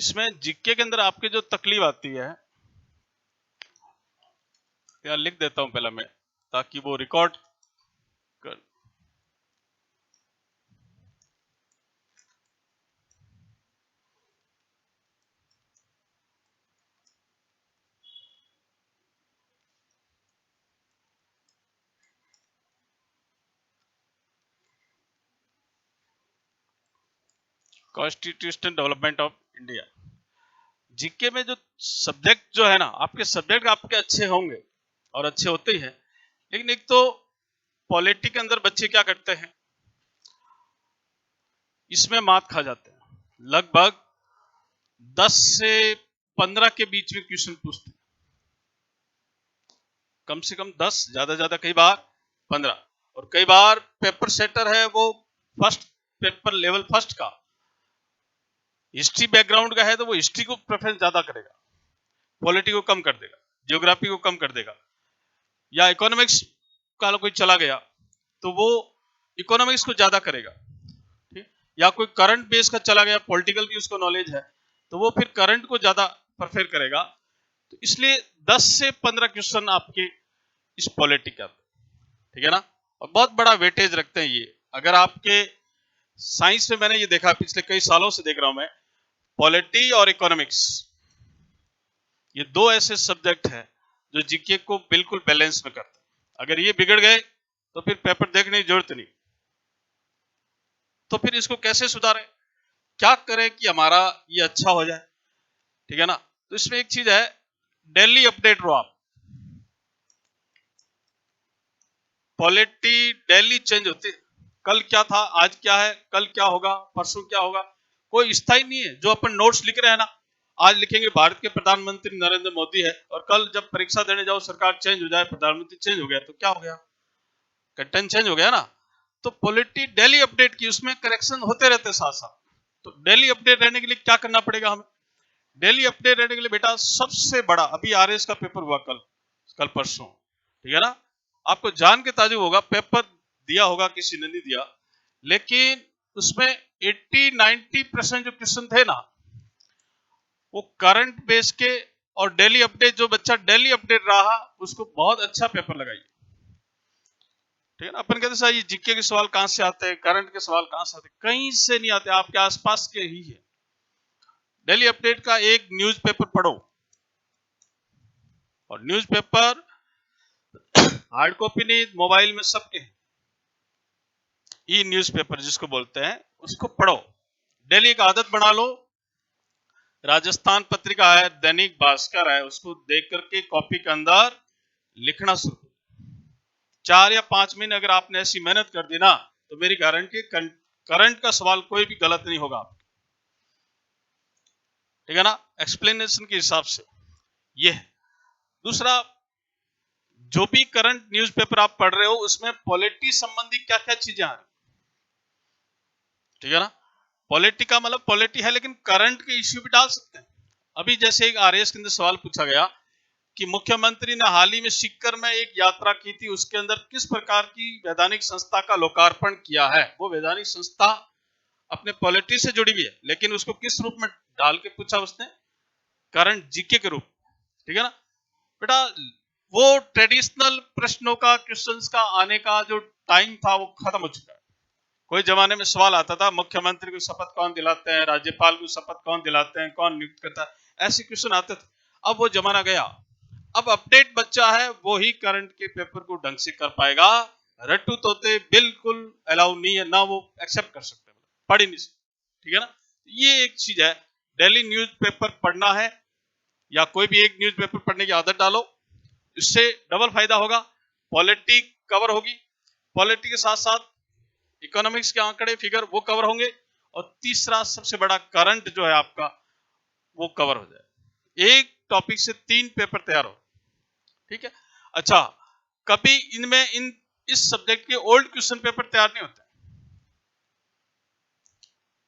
इसमें जीके के अंदर आपके जो तकलीफ आती है, या लिख देता हूं पहला मैं ताकि वो रिकॉर्ड कर। Constitutional development of India. GK में जो सब्जेक्ट जो है ना, आपके सब्जेक्ट आपके अच्छे होंगे और अच्छे होते ही हैं, लेकिन एक तो पॉलिटी के अंदर बच्चे क्या करते हैं, इसमें मात खा जाते हैं। लगभग 10 से 15 के बीच में क्वेश्चन पूछते हैं, कम से कम 10, ज्यादा कई बार 15। और कई बार पेपर सेटर है वो फर्स्ट पेपर लेवल फर्स्ट का हिस्ट्री बैकग्राउंड का है तो वो हिस्ट्री को प्रेफरेंस ज्यादा करेगा, पॉलिटी को कम कर देगा, जियोग्राफी को कम कर देगा। या इकोनॉमिक्स का कोई चला गया तो वो इकोनॉमिक्स को ज्यादा करेगा, ठीक। या कोई करंट बेस का चला गया, पॉलिटिकल की उसको नॉलेज है तो वो फिर करंट को ज्यादा प्रेफर करेगा। तो इसलिए 10 से 15 क्वेश्चन आपके इस पॉलिटी का, ठीक है ना। और बहुत बड़ा वेटेज रखते हैं ये। अगर आपके साइंस में, मैंने ये देखा पिछले कई सालों से देख रहा हूं मैं, पॉलिटी और इकोनॉमिक्स ये दो ऐसे सब्जेक्ट हैं जो जीके को बिल्कुल बैलेंस में करते हैं। अगर ये बिगड़ गए तो फिर पेपर देखने की जरूरत नहीं। तो फिर इसको कैसे सुधारें, क्या करें कि हमारा ये अच्छा हो जाए, ठीक है ना। तो इसमें एक चीज है, डेली अपडेट रहो आप। पॉलिटी डेली चेंज होती है, कल क्या था, आज क्या है, कल क्या होगा, परसों क्या होगा, कोई स्थायी नहीं है। जो अपन नोट्स लिख रहे हैं ना, आज लिखेंगे भारत के प्रधानमंत्री नरेंद्र मोदी है, और कल जब परीक्षा देने जाओ सरकार चेंज हो जाए, प्रधानमंत्री चेंज हो गया तो क्या हो गया, कंटेंट चेंज हो गया ना। तो पॉलिटी डेली अपडेट की, उसमें करेक्शन होते रहते साथ साथ। तो डेली अपडेट रहने के लिए क्या करना पड़ेगा हमें, डेली अपडेट रहने के लिए बेटा सबसे बड़ा, अभी आरएस का पेपर हुआ कल कल परसों, ठीक है ना। आपको जान के ताजुब होगा, पेपर दिया होगा किसी ने नहीं दिया, लेकिन उसमें 80-90% जो क्वेश्चन थे ना, वो करंट बेस के। और डेली अपडेट, जो बच्चा डेली अपडेट रहा उसको बहुत अच्छा पेपर लगाइए, ठीक है ना। अपन कहते सर ये जीके के सवाल कहां से आते हैं, करंट के सवाल कहां से आते हैं, कहीं से नहीं आते, आपके आसपास के ही है। डेली अपडेट का एक न्यूज़पेपर पढ़ो, और न्यूज़पेपर हार्ड कॉपी नहीं, मोबाइल में सबके ई न्यूज़पेपर जिसको बोलते हैं, उसको पढ़ो। डेली एक आदत बना लो, राजस्थान पत्रिका है, दैनिक भास्कर है, उसको देख करके कॉपी के अंदर लिखना शुरू। 4 या 5 महीने अगर आपने ऐसी मेहनत कर दी ना, तो मेरी गारंटी करंट का सवाल कोई भी गलत नहीं होगा, ठीक है ना, एक्सप्लेनेशन के हिसाब से। ये है। दूसरा, जो भी करंट न्यूज़पेपर आप पढ़ रहे हो उसमें पॉलिटी संबंधी क्या क्या चीजें आ रही, ठीक है ना। पॉलिटी का मतलब पॉलिटी है, लेकिन करंट के इश्यू भी डाल सकते हैं। अभी जैसे एक आरएस के अंदर सवाल पूछा गया कि मुख्यमंत्री ने हाल ही में सीकर में एक यात्रा की थी, उसके अंदर किस प्रकार की वैधानिक संस्था का लोकार्पण किया है। वो वैधानिक संस्था अपने पॉलिटी से जुड़ी हुई है, लेकिन उसको किस रूप में डाल के पूछा उसने, करंट जीके के रूप, ठीक है ना। बेटा वो ट्रेडिशनल प्रश्नों का, क्वेश्चंस का आने का जो टाइम था वो खत्म हो चुका है। कोई जमाने में सवाल आता था, मुख्यमंत्री को शपथ कौन दिलाते हैं, राज्यपाल को शपथ कौन दिलाते हैं, कौन नियुक्त करता है, ऐसे क्वेश्चन आते थे। अब वो जमाना गया। अब अपडेट बच्चा है वो ही करंट के पेपर को ढंग से कर पाएगा। रट्टू तोते बिल्कुल अलाउ नहीं है, ना वो एक्सेप्ट कर सकते, पढ़ ही नहीं सकते, ठीक है ना। ये एक चीज है, डेली न्यूज़पेपर पढ़ना है, या कोई भी एक न्यूज़पेपर पढ़ने की आदत डालो, इससे डबल फायदा होगा। पॉलिटी कवर होगी, पॉलिटी के साथ साथ इकोनॉमिक्स के आंकड़े फिगर वो कवर होंगे, और तीसरा सबसे बड़ा करंट जो है आपका वो कवर हो जाए। एक टॉपिक से 3 पेपर तैयार हो, ठीक है। अच्छा, कभी इनमें इस सब्जेक्ट के ओल्ड क्वेश्चन पेपर तैयार नहीं होते,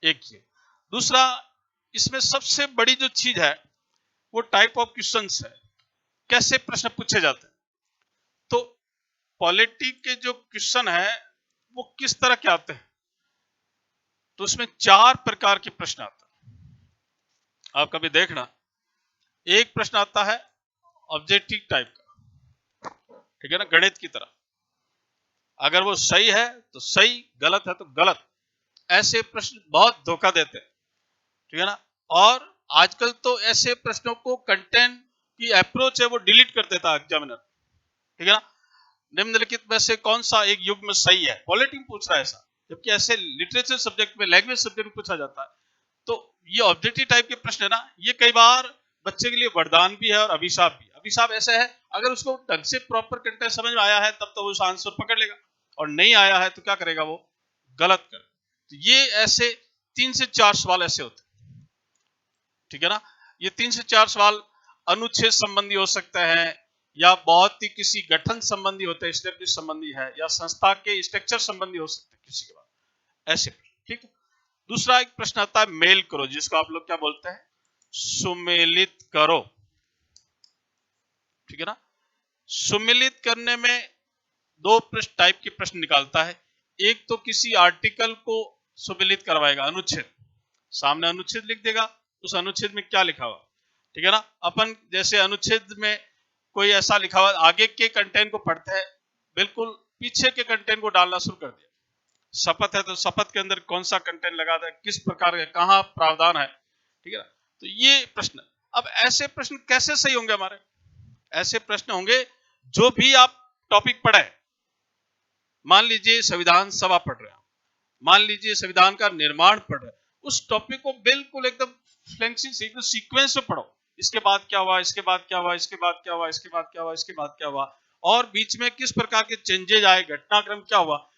एक ये। दूसरा, इसमें सबसे बड़ी जो चीज है वो टाइप ऑफ क्वेश्चंस है, कैसे प्रश्न पूछे जाते हैं। तो पॉलिटी के जो क्वेश्चन है वो किस तरह के आते हैं, तो उसमें 4 प्रकार के प्रश्न आते हैं। आप कभी देखना, एक प्रश्न आता है ऑब्जेक्टिव टाइप का, ठीक है ना, गणित की तरह, अगर वो सही है तो सही, गलत है तो गलत। ऐसे प्रश्न बहुत धोखा देते हैं, ठीक है ना। और आजकल तो ऐसे प्रश्नों को कंटेंट की अप्रोच है वो डिलीट कर देता है एग्जामिनर, ठीक है ना। निम्नलिखित में से कौन सा एक युग में सही है, पॉलिटी में पूछ रहा है ऐसा, जबकि ऐसे लिटरेचर सब्जेक्ट में, लैंग्वेज सब्जेक्ट में पूछा जाता है। तो ये ऑब्जेक्टिव टाइप के प्रश्न है ना, ये कई बार बच्चे के लिए वरदान भी है और अभिशाप भी। अभिशाप ऐसा है, अगर उसको ढंग से प्रॉपर कंटेंट समझ में आया है तब तो वो उस आंसर पकड़ लेगा, और नहीं आया है तो क्या करेगा, वो गलत कर। तो ये ऐसे 3 से 4 सवाल ऐसे होते हैं, ठीक है ना। ये 3 से 4 सवाल अनुच्छेद संबंधी हो सकते हैं, या बहुत ही किसी गठन संबंधी होते हैं, स्टेब्लिश संबंधी है, या संस्था के स्ट्रक्चर संबंधी हो सकते हैं किसी के बाद, ऐसे, ठीक है। दूसरा एक प्रश्न आता है मेल करो, जिसको आप लोग क्या बोलते हैं, सुमेलित करो, ठीक है ना। सुमेलित करने में दो प्रश्न टाइप के प्रश्न निकालता है। एक तो किसी आर्टिकल को सुमेलित करवाएगा, अनुच्छेद, सामने अनुच्छेद लिख देगा, उस अनुच्छेद में क्या लिखा हुआ, ठीक है ना। अपन जैसे अनुच्छेद में कोई ऐसा लिखा हुआ, आगे के कंटेंट को पढ़ते हैं, बिल्कुल पीछे के कंटेंट को डालना शुरू कर दिया। शपथ है तो शपथ के अंदर कौन सा कंटेंट लगा था, किस प्रकार का, कहां प्रावधान है, ठीक है ना। तो ये प्रश्न, अब ऐसे प्रश्न कैसे सही होंगे हमारे, ऐसे प्रश्न होंगे जो भी आप टॉपिक पढ़े, मान लीजिए संविधान सभा पढ़ रहे हैं, मान लीजिए संविधान का निर्माण पढ़ रहे हैं, उस टॉपिक को बिल्कुल एकदम फ्लेक्सिबल सीक्वेंस में पढ़ो, इसके बाद क्या हुआ, इसके बाद क्या हुआ, इसके बाद क्या हुआ, इसके बाद क्या हुआ, इसके बाद क्या हुआ, और बीच में किस प्रकार के चेंजेज आए, घटनाक्रम क्या हुआ।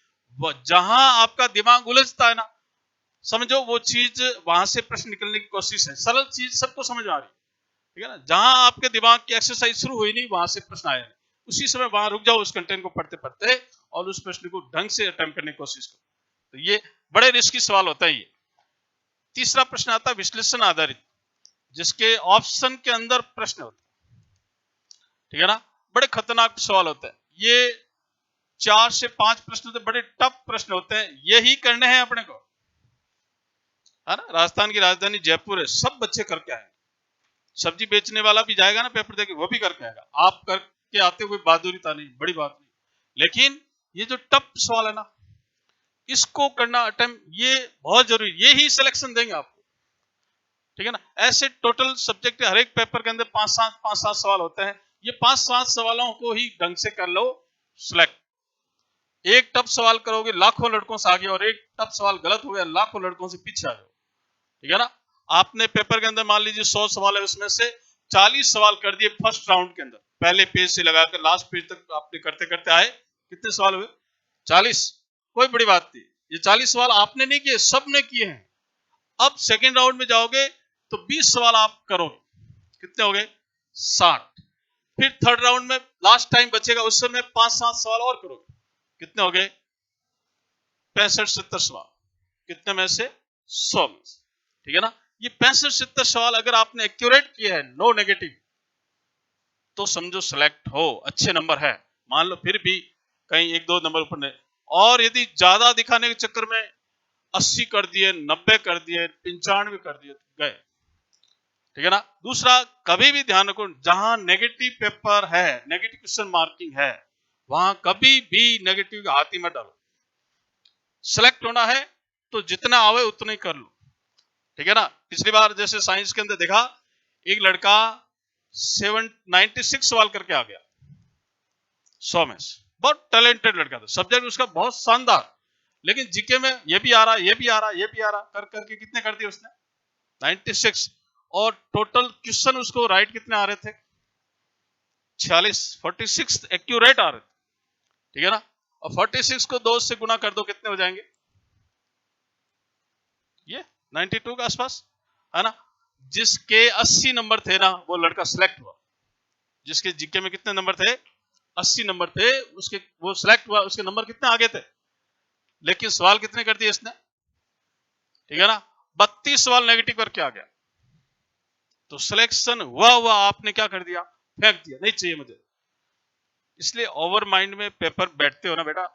जहां आपका दिमाग उलझता है ना, समझो वो चीज, वहां से प्रश्न निकलने की कोशिश है, सरल चीज सबको समझ आ रही है, ठीक है ना। जहां आपके दिमाग की एक्सरसाइज शुरू हुई नहीं, वहां से प्रश्न आया नहीं, उसी समय वहां रुक जाओ, उस कंटेंट को पढ़ते पढ़ते, और उस प्रश्न को ढंग से अटेम्प्ट करने की कोशिश करो। तो ये बड़े रिस्की सवाल होता है ये। तीसरा प्रश्न आता है विश्लेषण आधारित, जिसके ऑप्शन के अंदर प्रश्न होते हैं, ठीक है ना। बड़े खतरनाक सवाल होते हैं ये, 4 से 5 प्रश्न होते हैं, बड़े टफ प्रश्न होते हैं, यही करने हैं अपने को, है ना। राजस्थान की राजधानी जयपुर है, सब बच्चे करके आए, सब्जी बेचने वाला भी जाएगा ना पेपर देके, वो भी करके आएगा, आप करके आते कोई बहादुरीता नहीं, बड़ी बात नहीं। लेकिन ये जो टफ सवाल है ना, इसको करना अटेम्प्ट, ये बहुत जरूरी, ये ही सिलेक्शन देंगे आपको, ठीक है ना। ऐसे टोटल सब्जेक्ट हर एक पेपर के अंदर 5-7 सवाल होते हैं, ये 5-7 सवालों को ही ढंग से कर लो सिलेक्ट। एक टफ सवाल करोगे लाखों लड़कों से आगे, और एक टफ सवाल गलत हो गया लाखों लड़कों से पीछे आ जाओ, ठीक है ना। आपने पेपर के अंदर मान लीजिए 100 सवाल है, उसमें से 40 सवाल कर दिए फर्स्ट राउंड के अंदर, पहले पेज से लगाकर लास्ट पेज तक आपने करते करते आए, कितने सवाल हुए, 40। कोई बड़ी बात नहीं, ये 40 सवाल आपने नहीं किए, सबने किए हैं। अब सेकेंड राउंड में जाओगे तो 20 सवाल आप करोगे, कितने हो गए, 60। फिर थर्ड राउंड में लास्ट टाइम बचेगा, उस समय 5-7 सवाल और करोगे, कितने हो गए, 65-70 सवाल, कितने में से, 100 में से, ठीक है ना। ये 65-70 सवाल अगर आपने एक्यूरेट किए हैं, नो नेगेटिव, तो समझो सिलेक्ट हो, अच्छे नंबर है। मान लो फिर भी कहीं 1-2 नंबर ऊपर नहीं, और यदि ज्यादा दिखाने के चक्कर में 80 कर दिए, 90 कर दिए, 95 कर दिए, तो गए, ठीक है ना। दूसरा, कभी भी ध्यान रखो, जहां नेगेटिव पेपर है, नेगेटिव क्वेश्चन मार्किंग है, वहां कभी भी नेगेटिव हाथ ही मत डालो। सिलेक्ट होना है तो जितना आवे उतना ही कर लो, ठीक है ना। पिछली बार जैसे साइंस के अंदर देखा, एक लड़का 96 सवाल करके आ गया 100 में से, बहुत टैलेंटेड लड़का था, सब्जेक्ट उसका बहुत शानदार, लेकिन जीके में ये भी आ रहा, ये भी आ रहा, ये भी आ रहा, कर करके कितने कर दिए उसने, 96। और टोटल क्वेश्चन उसको राइट कितने आ रहे थे, 46 एक्यूरेट आ रहे थे, ठीक है ना। और 46 को 2 से गुना कर दो, कितने हो जाएंगे, ये 92 के आसपास, है ना। जिसके 80 नंबर थे ना, वो लड़का सिलेक्ट हुआ, जिसके जीके में कितने नंबर थे, 80 नंबर थे, उसके वो सिलेक्ट हुआ, उसके नंबर कितने आगे थे, लेकिन सवाल कितने कर दिए इसने, ठीक है ना, 32 सवाल नेगेटिव करके आ गया। तो सिलेक्शन हुआ, आपने क्या कर दिया, फेंक दिया, नहीं चाहिए मुझे। इसलिए ओवर माइंड में पेपर बैठते हो ना बेटा,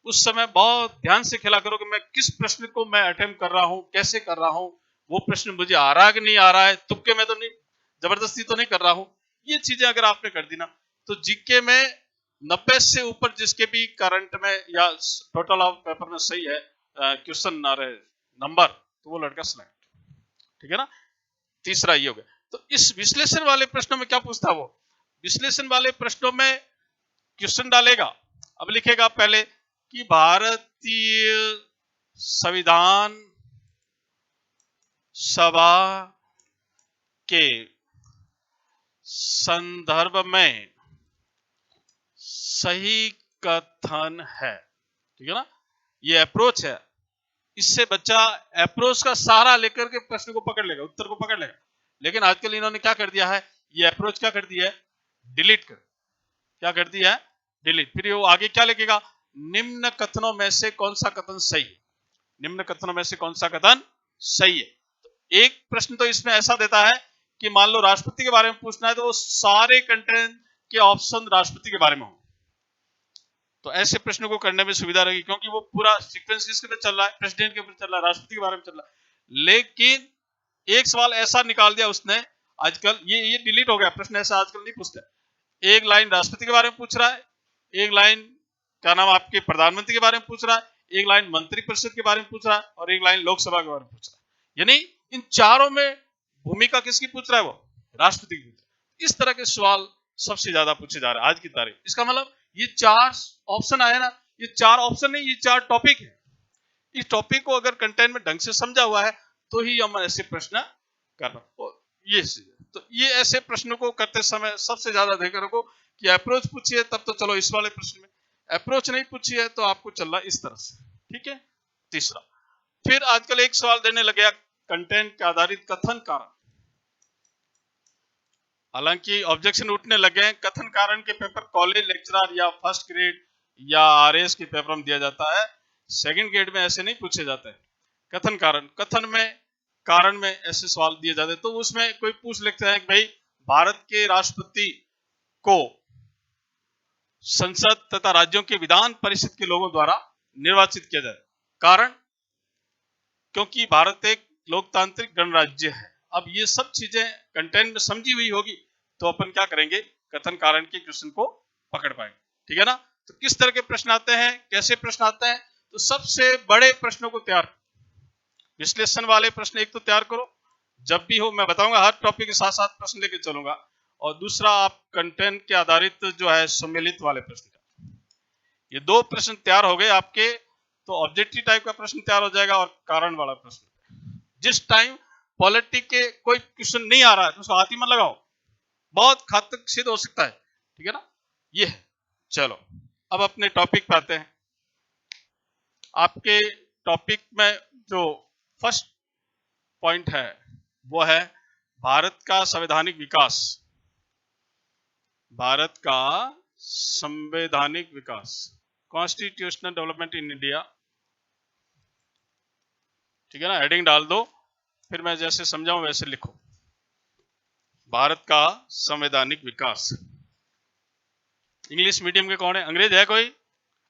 उस समय बहुत ध्यान से खेला करो कि मैं किस प्रश्न को मैं अटेम्प्ट कर रहा हूं, कैसे कर रहा हूं, वो प्रश्न मुझे आ रहा है कि नहीं आ रहा है, तुक्के में तो नहीं, जबरदस्ती तो नहीं कर रहा हूं। ये चीजें अगर आपने कर दी ना, तो जीके में 90 से ऊपर जिसके भी करंट में या टोटल ऑफ पेपर में सही है क्वेश्चन आ रहे नंबर, तो वो लड़का सिलेक्ट। ठीक है ना। तीसरा ये हो गया। तो इस विश्लेषण वाले प्रश्नों में क्या पूछता वो, विश्लेषण वाले प्रश्नों में क्वेश्चन डालेगा। अब लिखेगा पहले कि भारतीय संविधान सभा के संदर्भ में सही कथन है। ठीक है ना। ये अप्रोच है। इससे बच्चा अप्रोच का सहारा लेकर के प्रश्न को पकड़ लेगा, उत्तर को पकड़ लेगा। लेकिन आजकल इन्होंने क्या कर दिया है, ये अप्रोच क्या कर दिया है, डिलीट कर, क्या कर दिया है, डिलीट। फिर वो आगे क्या लिखेगा, निम्न कथनों में से कौन सा कथन सही है, निम्न कथनों में से कौन सा कथन सही है। तो एक प्रश्न तो इसमें ऐसा देता है कि मान लो राष्ट्रपति के बारे में पूछना है, तो वो सारे कंटेंट के ऑप्शन राष्ट्रपति के बारे में हो, तो ऐसे प्रश्नों को करने में सुविधा रहेगी, क्योंकि वो पूरा सीक्वेंस किसके ऊपर चल रहा है, प्रेसिडेंट के ऊपर चल रहा है, राष्ट्रपति के बारे में चल रहा है। लेकिन एक सवाल ऐसा निकाल दिया उसने, आजकल ये डिलीट हो गया, प्रश्न ऐसा आजकल नहीं पूछता। एक लाइन राष्ट्रपति के बारे में पूछ रहा है, एक लाइन क्या नाम आपके प्रधानमंत्री के बारे में पूछ रहा है, एक लाइन मंत्रिपरिषद के बारे में पूछ रहा है, और एक लाइन लोकसभा के बारे में पूछ रहा है। यानी इन चारों में भूमिका किसकी पूछ रहा है, वो राष्ट्रपति की पूछ रहा है। इस तरह के सवाल सबसे ज्यादा पूछे जा रहे हैं आज की तारीख। इसका मतलब ये चार ऑप्शन आए ना, ये चार ऑप्शन नहीं, ये चार टॉपिक है। इस टॉपिक को अगर कंटेंट में ढंग से समझा हुआ है तो ही हम ऐसे प्रश्न कर रहे हैं। ये तो ये ऐसे प्रश्नों को करते समय सबसे ज्यादा ध्यान रखो कि अप्रोच पूछी है तब तो चलो इस वाले प्रश्न में, अप्रोच नहीं पूछी है तो आपको चलना इस तरह से। ठीक है। तीसरा, फिर आजकल एक सवाल देने लगे कंटेंट के आधारित कथन कारण। हालांकि ऑब्जेक्शन उठने लगे हैं, कथन कारण के पेपर कॉलेज लेक्चरर या फर्स्ट ग्रेड या आरएस के पेपर में दिया जाता है, सेकंड ग्रेड में ऐसे नहीं पूछे जाते हैं। कथन कारण, कथन में कारण में ऐसे सवाल दिए जाते हैं, तो उसमें कोई पूछ लेते हैं कि भाई भारत के राष्ट्रपति को संसद तथा राज्यों के विधान परिषद के लोगों द्वारा निर्वाचित किया जाए। कारण, क्योंकि भारत एक लोकतांत्रिक गणराज्य है। अब ये सब चीजें कंटेंट में समझी हुई होगी तो अपन क्या करेंगे, कथन कारण के क्वेश्चन को पकड़ पाएंगे। ठीक है ना। तो किस तरह के प्रश्न आते हैं, कैसे प्रश्न आते हैं, तो सबसे बड़े प्रश्नों को तैयार, विश्लेषण वाले प्रश्न एक तो तैयार करो, जब भी हो मैं बताऊंगा, हर टॉपिक के साथ साथ प्रश्न लेके चलूंगा। और दूसरा आप कंटेंट के आधारित जो है सम्मिलित वाले प्रश्न, ये दो प्रश्न तैयार हो गए आपके, तो ऑब्जेक्टिव टाइप का प्रश्न तैयार हो जाएगा और कारण वाला प्रश्न। जिस टाइम पॉलिटिक के कोई क्वेश्चन नहीं आ रहा है तो उसको हाथ ही मत लगाओ, बहुत घातक सिद्ध हो सकता है। ठीक है ना। ये है। चलो अब अपने टॉपिक पे आते हैं। आपके टॉपिक में जो फर्स्ट पॉइंट है वो है भारत का संवैधानिक विकास, भारत का संवैधानिक विकास, कॉन्स्टिट्यूशनल डेवलपमेंट इन इंडिया। ठीक है ना। हेडिंग डाल दो, फिर मैं जैसे समझाऊं वैसे लिखो। भारत का संवैधानिक विकास। इंग्लिश मीडियम के कौन है, अंग्रेज है कोई,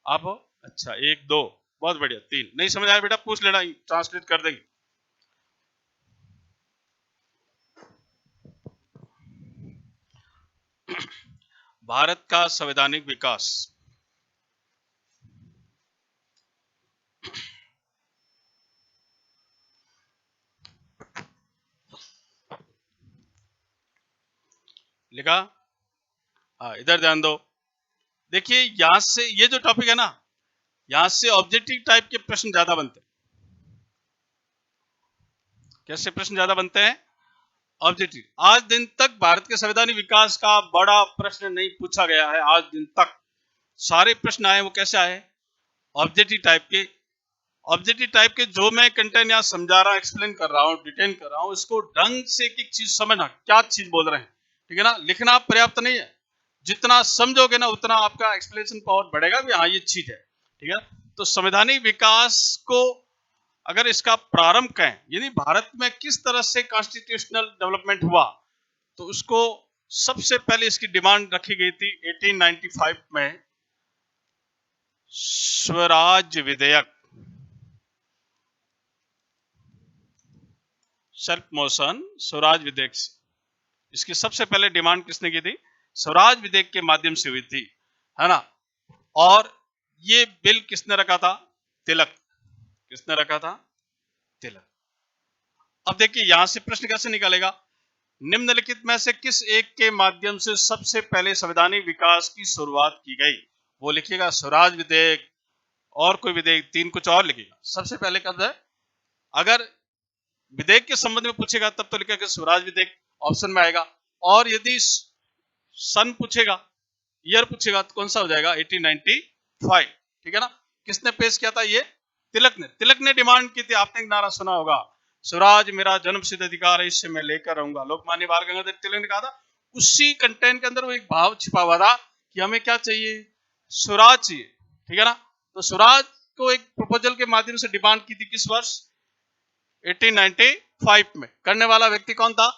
आप हो, अच्छा एक दो, बहुत बढ़िया, तीन। नहीं समझ आया बेटा पूछ लेना, ट्रांसलेट कर देंगे। भारत का संवैधानिक विकास, लिखा, हाँ इधर ध्यान दो। देखिए यहां से ये जो टॉपिक है ना, यहां से ऑब्जेक्टिव टाइप के प्रश्न ज्यादा बनते हैं। कैसे प्रश्न ज्यादा बनते हैं, ऑब्जेक्टिव। आज दिन तक भारत के संवैधानिक विकास का बड़ा प्रश्न नहीं पूछा गया है, आज दिन तक सारे प्रश्न आए वो कैसे आए, ऑब्जेक्टिव टाइप के। ऑब्जेक्टिव टाइप के जो मैं कंटेंट यहाँ समझा रहा हूँ, एक्सप्लेन कर रहा हूँ, डिटेन कर रहा हूँ, इसको ढंग से एक चीज समझना, क्या चीज बोल रहे हैं। ठीक है ना। लिखना पर्याप्त नहीं है, जितना समझोगे ना उतना आपका एक्सप्लेनेशन पावर बढ़ेगा कि हाँ ये चीज है। ठीक है। तो संवैधानिक विकास को अगर इसका प्रारंभ कहें, यानी भारत में किस तरह से कॉन्स्टिट्यूशनल डेवलपमेंट हुआ, तो उसको सबसे पहले इसकी डिमांड रखी गई थी 1895 में, स्वराज विधेयक। सेल्फ मोशन स्वराज विधेयक से। इसकी सबसे पहले डिमांड किसने की थी? स्वराज विधेयक के माध्यम से हुई थी, है ना। और ये बिल किसने रखा था? तिलक। किसने रखा था? तिलक। अब देखिए यहां से प्रश्न कैसे निकालेगा? निम्नलिखित में से किस एक के माध्यम से सबसे पहले संवैधानिक विकास की शुरुआत की गई? वो लिखिएगा स्वराज विधेयक और कोई विधेयक, 3 कुछ और लिखिएगा। सबसे पहले कब है? अगर विधेयक के संबंध में पूछेगा तब तो लिखेगा स्वराज विधेयक, ऑप्शन में आएगा। और यदि सन पूछेगा, ईयर पूछेगा तो कौन सा हो जाएगा? 1895, ठीक है ना। किसने पेश किया था? ये तिलक ने। तिलक ने डिमांड की थी, आपने एक नारा सुना होगा, स्वराज मेरा जन्मसिद्ध अधिकार है, इससे मैं लेकर रहूंगा। लोकमान्य बाल गंगाधर तिलक ने कहा था। उसी कंटेंट के अंदर वो एक भाव छिपा हुआ था कि हमें क्या चाहिए? स्वराज चाहिए, ठीक है ना। तो स्वराज को एक प्रपोजल के माध्यम से डिमांड की थी किस वर्ष? 1895 में। करने वाला व्यक्ति कौन था?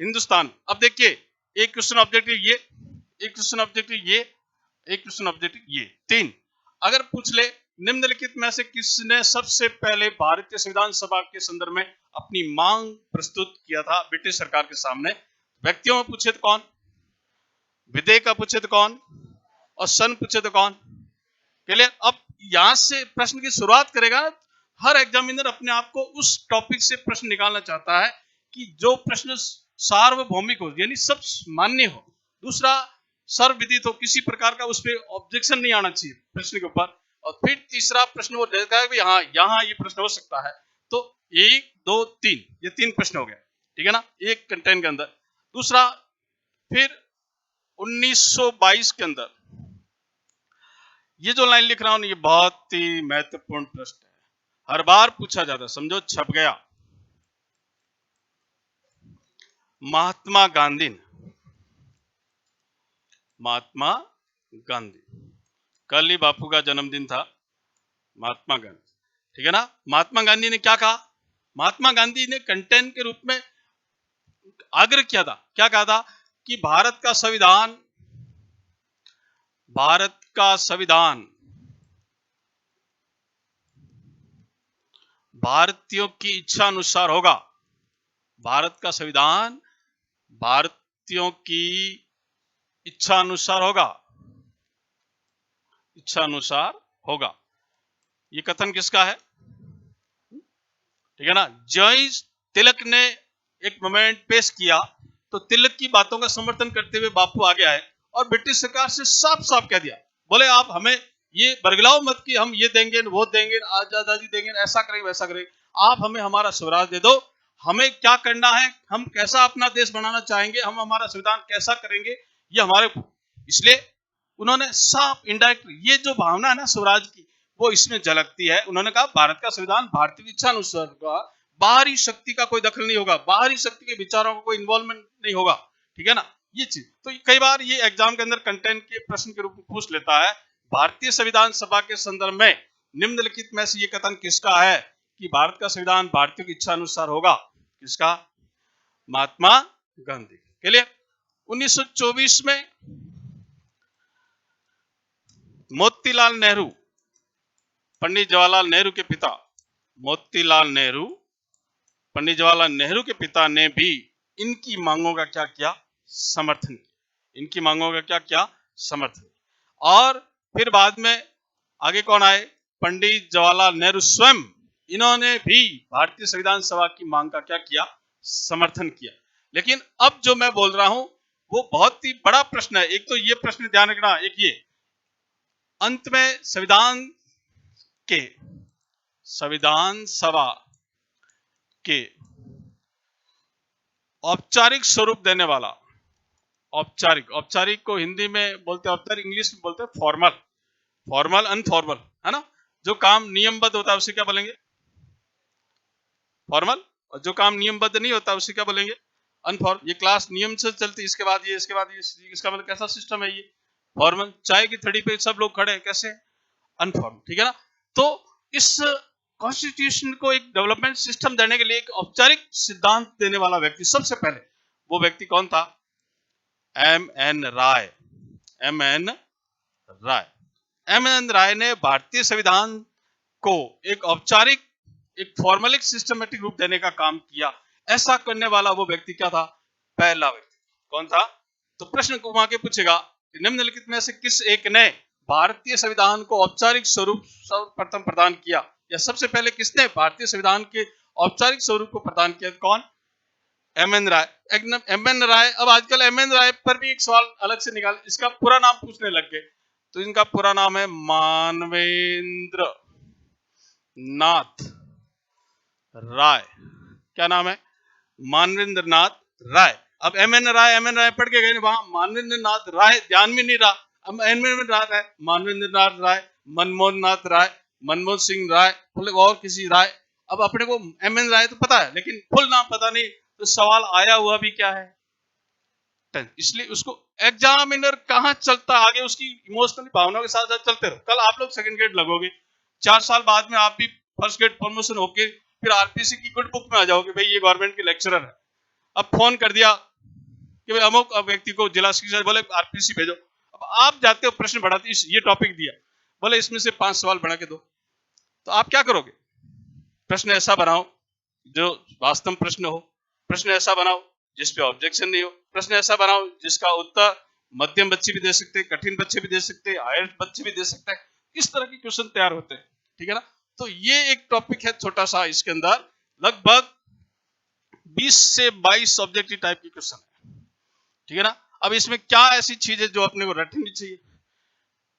हिंदुस्तान। अब देखिए एक क्वेश्चन ऑब्जेक्टिव ये, एक क्वेश्चन ऑब्जेक्टिव ये, एक क्वेश्चन ऑब्जेक्टिव ये, 3। अगर पूछ ले निम्नलिखित में से किसने सबसे पहले भारतीय संविधान सभा के संदर्भ में अपनी मांग प्रस्तुत किया था ब्रिटिश सरकार के सामने? व्यक्तियों में पूछे तो कौन, विधेयक का पूछे तो कौन, और सन पूछे तो कौन? क्लियर? अब यहां से प्रश्न की शुरुआत करेगा। हर एग्जामिनर अपने आप को उस टॉपिक से प्रश्न निकालना चाहता है कि जो प्रश्न सार्वभौमिक हो, यानी सब मान्य हो। दूसरा, सर्वविदित हो, किसी प्रकार का उस पर ऑब्जेक्शन नहीं आना चाहिए प्रश्न के ऊपर। और फिर तीसरा प्रश्न वो देता है कि हाँ यहाँ ये प्रश्न हो सकता है। तो 1 2 3, ये 3 प्रश्न हो गए, ठीक है ना, एक कंटेंट के अंदर। दूसरा, फिर 1922 के अंदर ये जो लाइन लिख रहा हूं ये बहुत ही महत्वपूर्ण प्रश्न है, हर बार पूछा जाता है, समझो छप गया। महात्मा गांधी, महात्मा गांधी, कल ही बापू का जन्मदिन था, महात्मा गांधी, ठीक है ना। महात्मा गांधी ने क्या कहा? महात्मा गांधी ने कंटेंट के रूप में आग्रह किया था, क्या कहा था? कि भारत का संविधान, भारत का संविधान भारतीयों की इच्छा अनुसार होगा। भारत का संविधान भारतीयों की इच्छा अनुसार होगा, इच्छा अनुसार होगा। ये कथन किसका है? ठीक है ना। जॉइस तिलक ने एक मोमेंट पेश किया तो तिलक की बातों का समर्थन करते हुए बापू आगे आए और ब्रिटिश सरकार से साफ साफ कह दिया, बोले आप हमें ये बरगलाओ मत कि हम ये देंगे, वो देंगे, आजादी देंगे, ऐसा करेंगे, वैसा करेंगे। आप हमें हमारा स्वराज दे दो, हमें क्या करना है, हम कैसा अपना देश बनाना चाहेंगे, हम हमारा संविधान कैसा करेंगे, ये हमारे। इसलिए उन्होंने साफ इनडायरेक्ट ये जो भावना है ना स्वराज की, वो इसमें झलकती है। उन्होंने कहा भारत का संविधान भारतीय की इच्छा अनुसार होगा, बाहरी शक्ति का कोई दखल नहीं होगा, बाहरी शक्ति के विचारों का कोई इन्वॉल्वमेंट नहीं होगा, ठीक है ना। ये चीज तो कई बार ये एग्जाम के अंदर कंटेंट के प्रश्न के रूप में पूछ लेता है। भारतीय संविधान सभा के संदर्भ में निम्नलिखित में से ये कथन किसका है कि भारत का संविधान भारतीयों की इच्छा अनुसार होगा? किसका? महात्मा गांधी। क्लियर? 1924 में मोतीलाल नेहरू, पंडित जवाहरलाल नेहरू के पिता, मोतीलाल नेहरू, पंडित जवाहरलाल नेहरू के पिता ने भी इनकी मांगों का क्या किया? समर्थन किया। इनकी मांगों का क्या किया? समर्थन। और फिर बाद में आगे कौन आए? पंडित जवाहरलाल नेहरू स्वयं, इन्होंने भी भारतीय संविधान सभा की मांग का क्या किया? समर्थन किया। लेकिन अब जो मैं बोल रहा हूं वो बहुत ही बड़ा प्रश्न है। एक तो ये प्रश्न ध्यान रखना, एक ये अंत में संविधान सभा के औपचारिक स्वरूप देने वाला, औपचारिक, औपचारिक को हिंदी में बोलते हैं औपचारिक, इंग्लिश में बोलते हैं फॉर्मल, फॉर्मल अनफॉर्मल, है ना। जो काम नियमबद्ध होता है उसे क्या बोलेंगे? फॉर्मल। और जो काम नियमबद्ध नहीं होता उसे क्या बोलेंगे? अनफॉर्मल। ये क्लास नियम से चलती, इसके बाद ये, इसके बाद ये, इसका मतलब कैसा सिस्टम है ये? फॉर्मल। चाय की थड़ी पे सब लोग खड़े हैं, कैसे? अनफॉर्मल, ठीक है ना। तो इस कॉन्स्टिट्यूशन को एक डेवलपमेंट सिस्टम देने के लिए एक औपचारिक सिद्धांत देने वाला व्यक्ति, सबसे पहले वो व्यक्ति कौन था? एम.एन. राय। एम.एन. राय। एम.एन. राय ने भारतीय संविधान को एक औपचारिक, एक फॉर्मलिक सिस्टमेटिक रूप देने का काम किया। ऐसा करने वाला वो व्यक्ति क्या था? पहला व्यक्ति। कौन था? तो प्रश्न को वहां के पूछेगा कि निम्नलिखित में से किस एक ने भारतीय संविधान को औपचारिक स्वरूप सर्वप्रथम प्रदान किया, या सबसे पहले किसने भारतीय संविधान के औपचारिक स्वरूप को प्रदान किया? कौन? एम.एन. राय। एम.एन. राय। अब आजकल एम.एन. राय पर भी एक सवाल अलग से निकाल, इसका पूरा नाम पूछने लग गए। तो इनका पूरा नाम है मानवेंद्र नाथ राय। क्या नाम है? मानवेंद्र नाथ राय। अब एम.एन. राय पढ़ के गए, वहां मानवेंद्र नाथ राय ध्यान में नहीं रहा। अब एम.एन. नाथ है, मानवेंद्र नाथ राय, मनमोहन नाथ राय, मनमोहन सिंह राय, और किसी राय। अब अपने को एम.एन. राय तो पता है, लेकिन फुल नाम पता नहीं, तो सवाल आया हुआ भी क्या है? इसलिए उसको एग्जामिनर कहां चलता आगे, उसकी इमोशनल भावनाओं के साथ साथ चलते रहो। कल आप लोग सेकंड ग्रेड लगोगे, 4 साल बाद में आप भी फर्स्ट ग्रेड प्रमोशन होके फिर आरपीसी की गुड बुक में आ जाओगे, भाई ये गवर्नमेंट के लेक्चरर है। अब फोन कर दिया कि भाई अमुक व्यक्ति को जिला शिक्षा, बोले आरपीसी भेजो। अब आप जाते हो, प्रश्न बढ़ाते, ये टॉपिक दिया, बोले इसमें से 5 सवाल बना के दो, तो आप क्या करोगे? प्रश्न ऐसा बनाओ जो वास्तव प्रश्न हो, प्रश्न ऐसा बनाओ जिस पे ऑब्जेक्शन नहीं हो, प्रश्न ऐसा बनाओ जिसका उत्तर मध्यम बच्चे भी दे सकते हैं, कठिन बच्चे भी दे सकते हैं, हायर बच्चे भी दे सकते हैं। इस तरह के क्वेश्चन तैयार होते हैं, ठीक है ना। तो ये एक टॉपिक है छोटा सा, इसके अंदर लगभग 20 से 22 ऑब्जेक्टिव टाइप के क्वेश्चन है, ठीक है ना। अब इसमें क्या ऐसी चीज है जो अपने को रटनी चाहिए,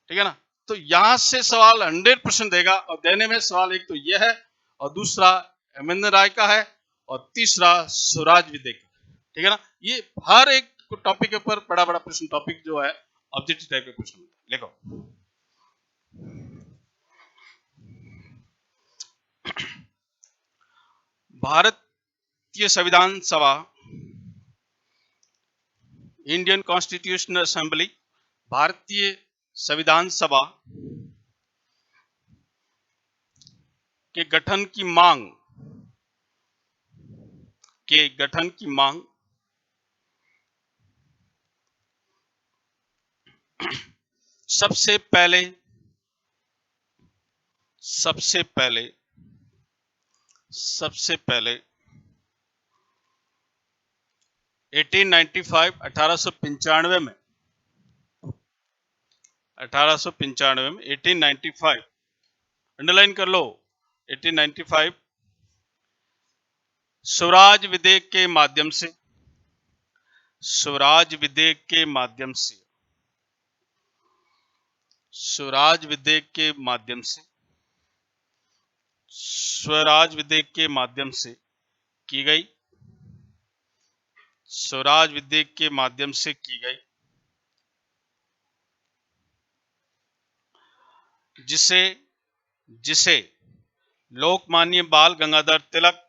ठीक है ना। तो यहां से सवाल 100% देगा, और देने में सवाल एक तो यह है, और दूसरा एम.एन. राय का है, और तीसरा स्वराज विदे का, ठीक है ना। ये हर एक टॉपिक के ऊपर बड़ा बड़ा प्रश्न टॉपिक जो है ऑब्जेक्टिव टाइप के प्रश्न लिखो। भारतीय संविधान सभा, इंडियन कॉन्स्टिट्यूशनल असेंबली, भारतीय संविधान सभा के गठन की मांग सबसे पहले 1895 में 1895 अंडरलाइन कर लो, 1895 स्वराज विधेयक के माध्यम से, स्वराज विधेयक के माध्यम से स्वराज विधेयक के माध्यम से स्वराज विधेयक के माध्यम से की गई, स्वराज विधेयक के माध्यम से की गई, जिसे लोकमान्य बाल गंगाधर तिलक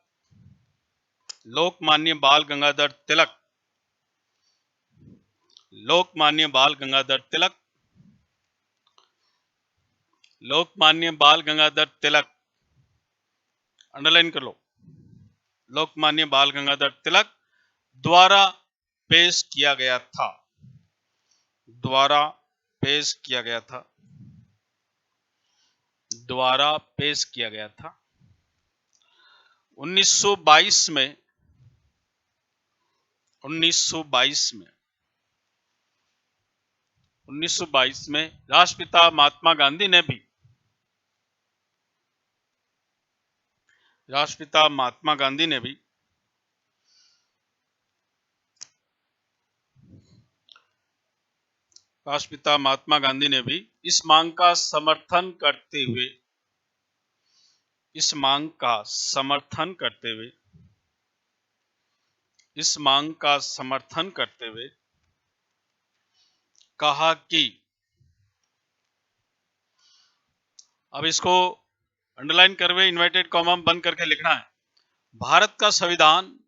लोकमान्य बाल गंगाधर तिलक लोकमान्य बाल गंगाधर तिलक लोकमान्य बाल गंगाधर तिलक अंडरलाइन कर लो, लोकमान्य बाल गंगाधर तिलक द्वारा पेश किया गया था, द्वारा पेश किया गया था, द्वारा पेश किया गया था। 1922 में 1922 में राष्ट्रपिता महात्मा गांधी ने भी राष्ट्रपिता महात्मा गांधी ने भी राष्ट्रपिता महात्मा गांधी ने भी इस मांग का समर्थन करते हुए इस मांग का समर्थन करते हुए कहा कि, अब इसको अंडरलाइन कर हुए इन्वर्टेड कॉमा बंद करके लिखना है, भारत का संविधान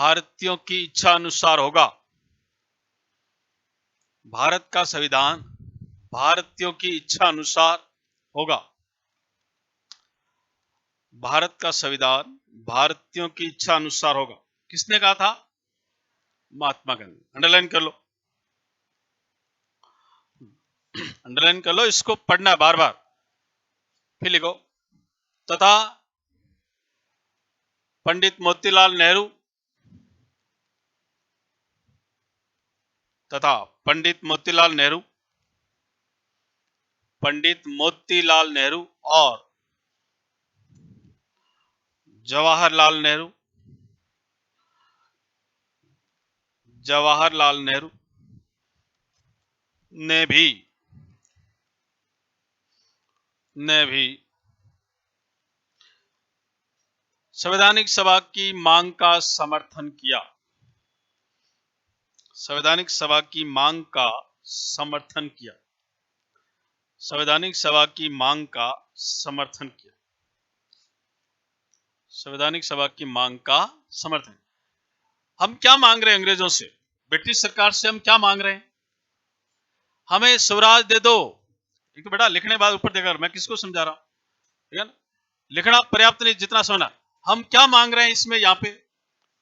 भारतीयों की इच्छा अनुसार होगा, भारत का संविधान भारतीयों की इच्छा अनुसार होगा, भारत का संविधान भारतीयों की इच्छा अनुसार होगा। किसने कहा था? महात्मा गांधी। अंडरलाइन कर लो, अंडरलाइन कर लो, इसको पढ़ना है बार बार। फिर लिखो तथा पंडित मोतीलाल नेहरू तथा पंडित मोतीलाल नेहरू और जवाहरलाल नेहरू ने भी संवैधानिक सभा की मांग का समर्थन किया। संवैधानिक सभा की मांग का समर्थन किया। संवैधानिक सभा की मांग का समर्थन किया। संवैधानिक सभा की मांग का समर्थन। हम क्या मांग रहे हैं अंग्रेजों से, ब्रिटिश सरकार से हम क्या मांग रहे हैं? हमें स्वराज दे दो। एक तो बेटा लिखने बाद ऊपर देखकर मैं किसको समझा रहा हूं, ठीक है ना? लिखना पर्याप्त नहीं, जितना समझना। हम क्या मांग रहे हैं इसमें, यहाँ पे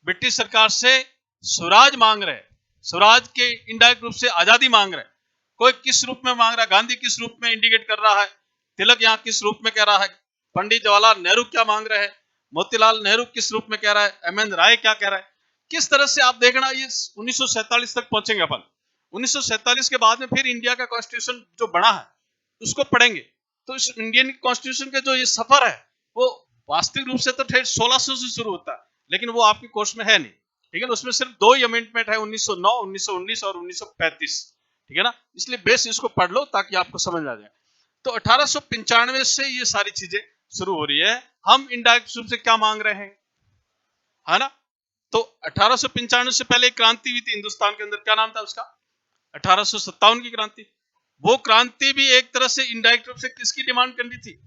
ब्रिटिश सरकार से स्वराज मांग रहे हैं। स्वराज के इनडायरेक्ट रूप से आजादी मांग रहे हैं। कोई किस रूप में मांग रहा है? गांधी किस रूप में इंडिकेट कर रहा है? तिलक यहाँ किस रूप में कह रहा है? पंडित जवाहरलाल नेहरू क्या मांग रहे हैं? मोतीलाल नेहरू किस रूप में कह रहा है? एम एन राय क्या कह रहा है? किस तरह से आप देखना, ये 1947 तक पहुंचेंगे अपन। 1947 के बाद में फिर इंडिया का कॉन्स्टिट्यूशन जो बना है उसको पढ़ेंगे। तो इस इंडियन कॉन्स्टिट्यूशन का जो ये सफर है वो वास्तविक रूप से तो 1600 से शुरू होता है, लेकिन वो आपके कोर्स में है नहीं, ठीक है ना? उसमें सिर्फ 2 ही अमेंडमेंट है, 1909, 1919 और 1935, ठीक है ना? इसलिए बेस इसको पढ़ लो ताकि आपको समझ आ जाए। तो 1895 से ये सारी चीजें शुरू हो रही है। हम इनडायरेक्ट रूप से क्या मांग रहे हैं, है ना? तो 1895 से पहले एक क्रांति हुई थी हिंदुस्तान के अंदर, क्या नाम था उसका? 1857 की क्रांति। वो क्रांति भी एक तरह से इनडायरेक्ट रूप से किसकी डिमांड करनी थी?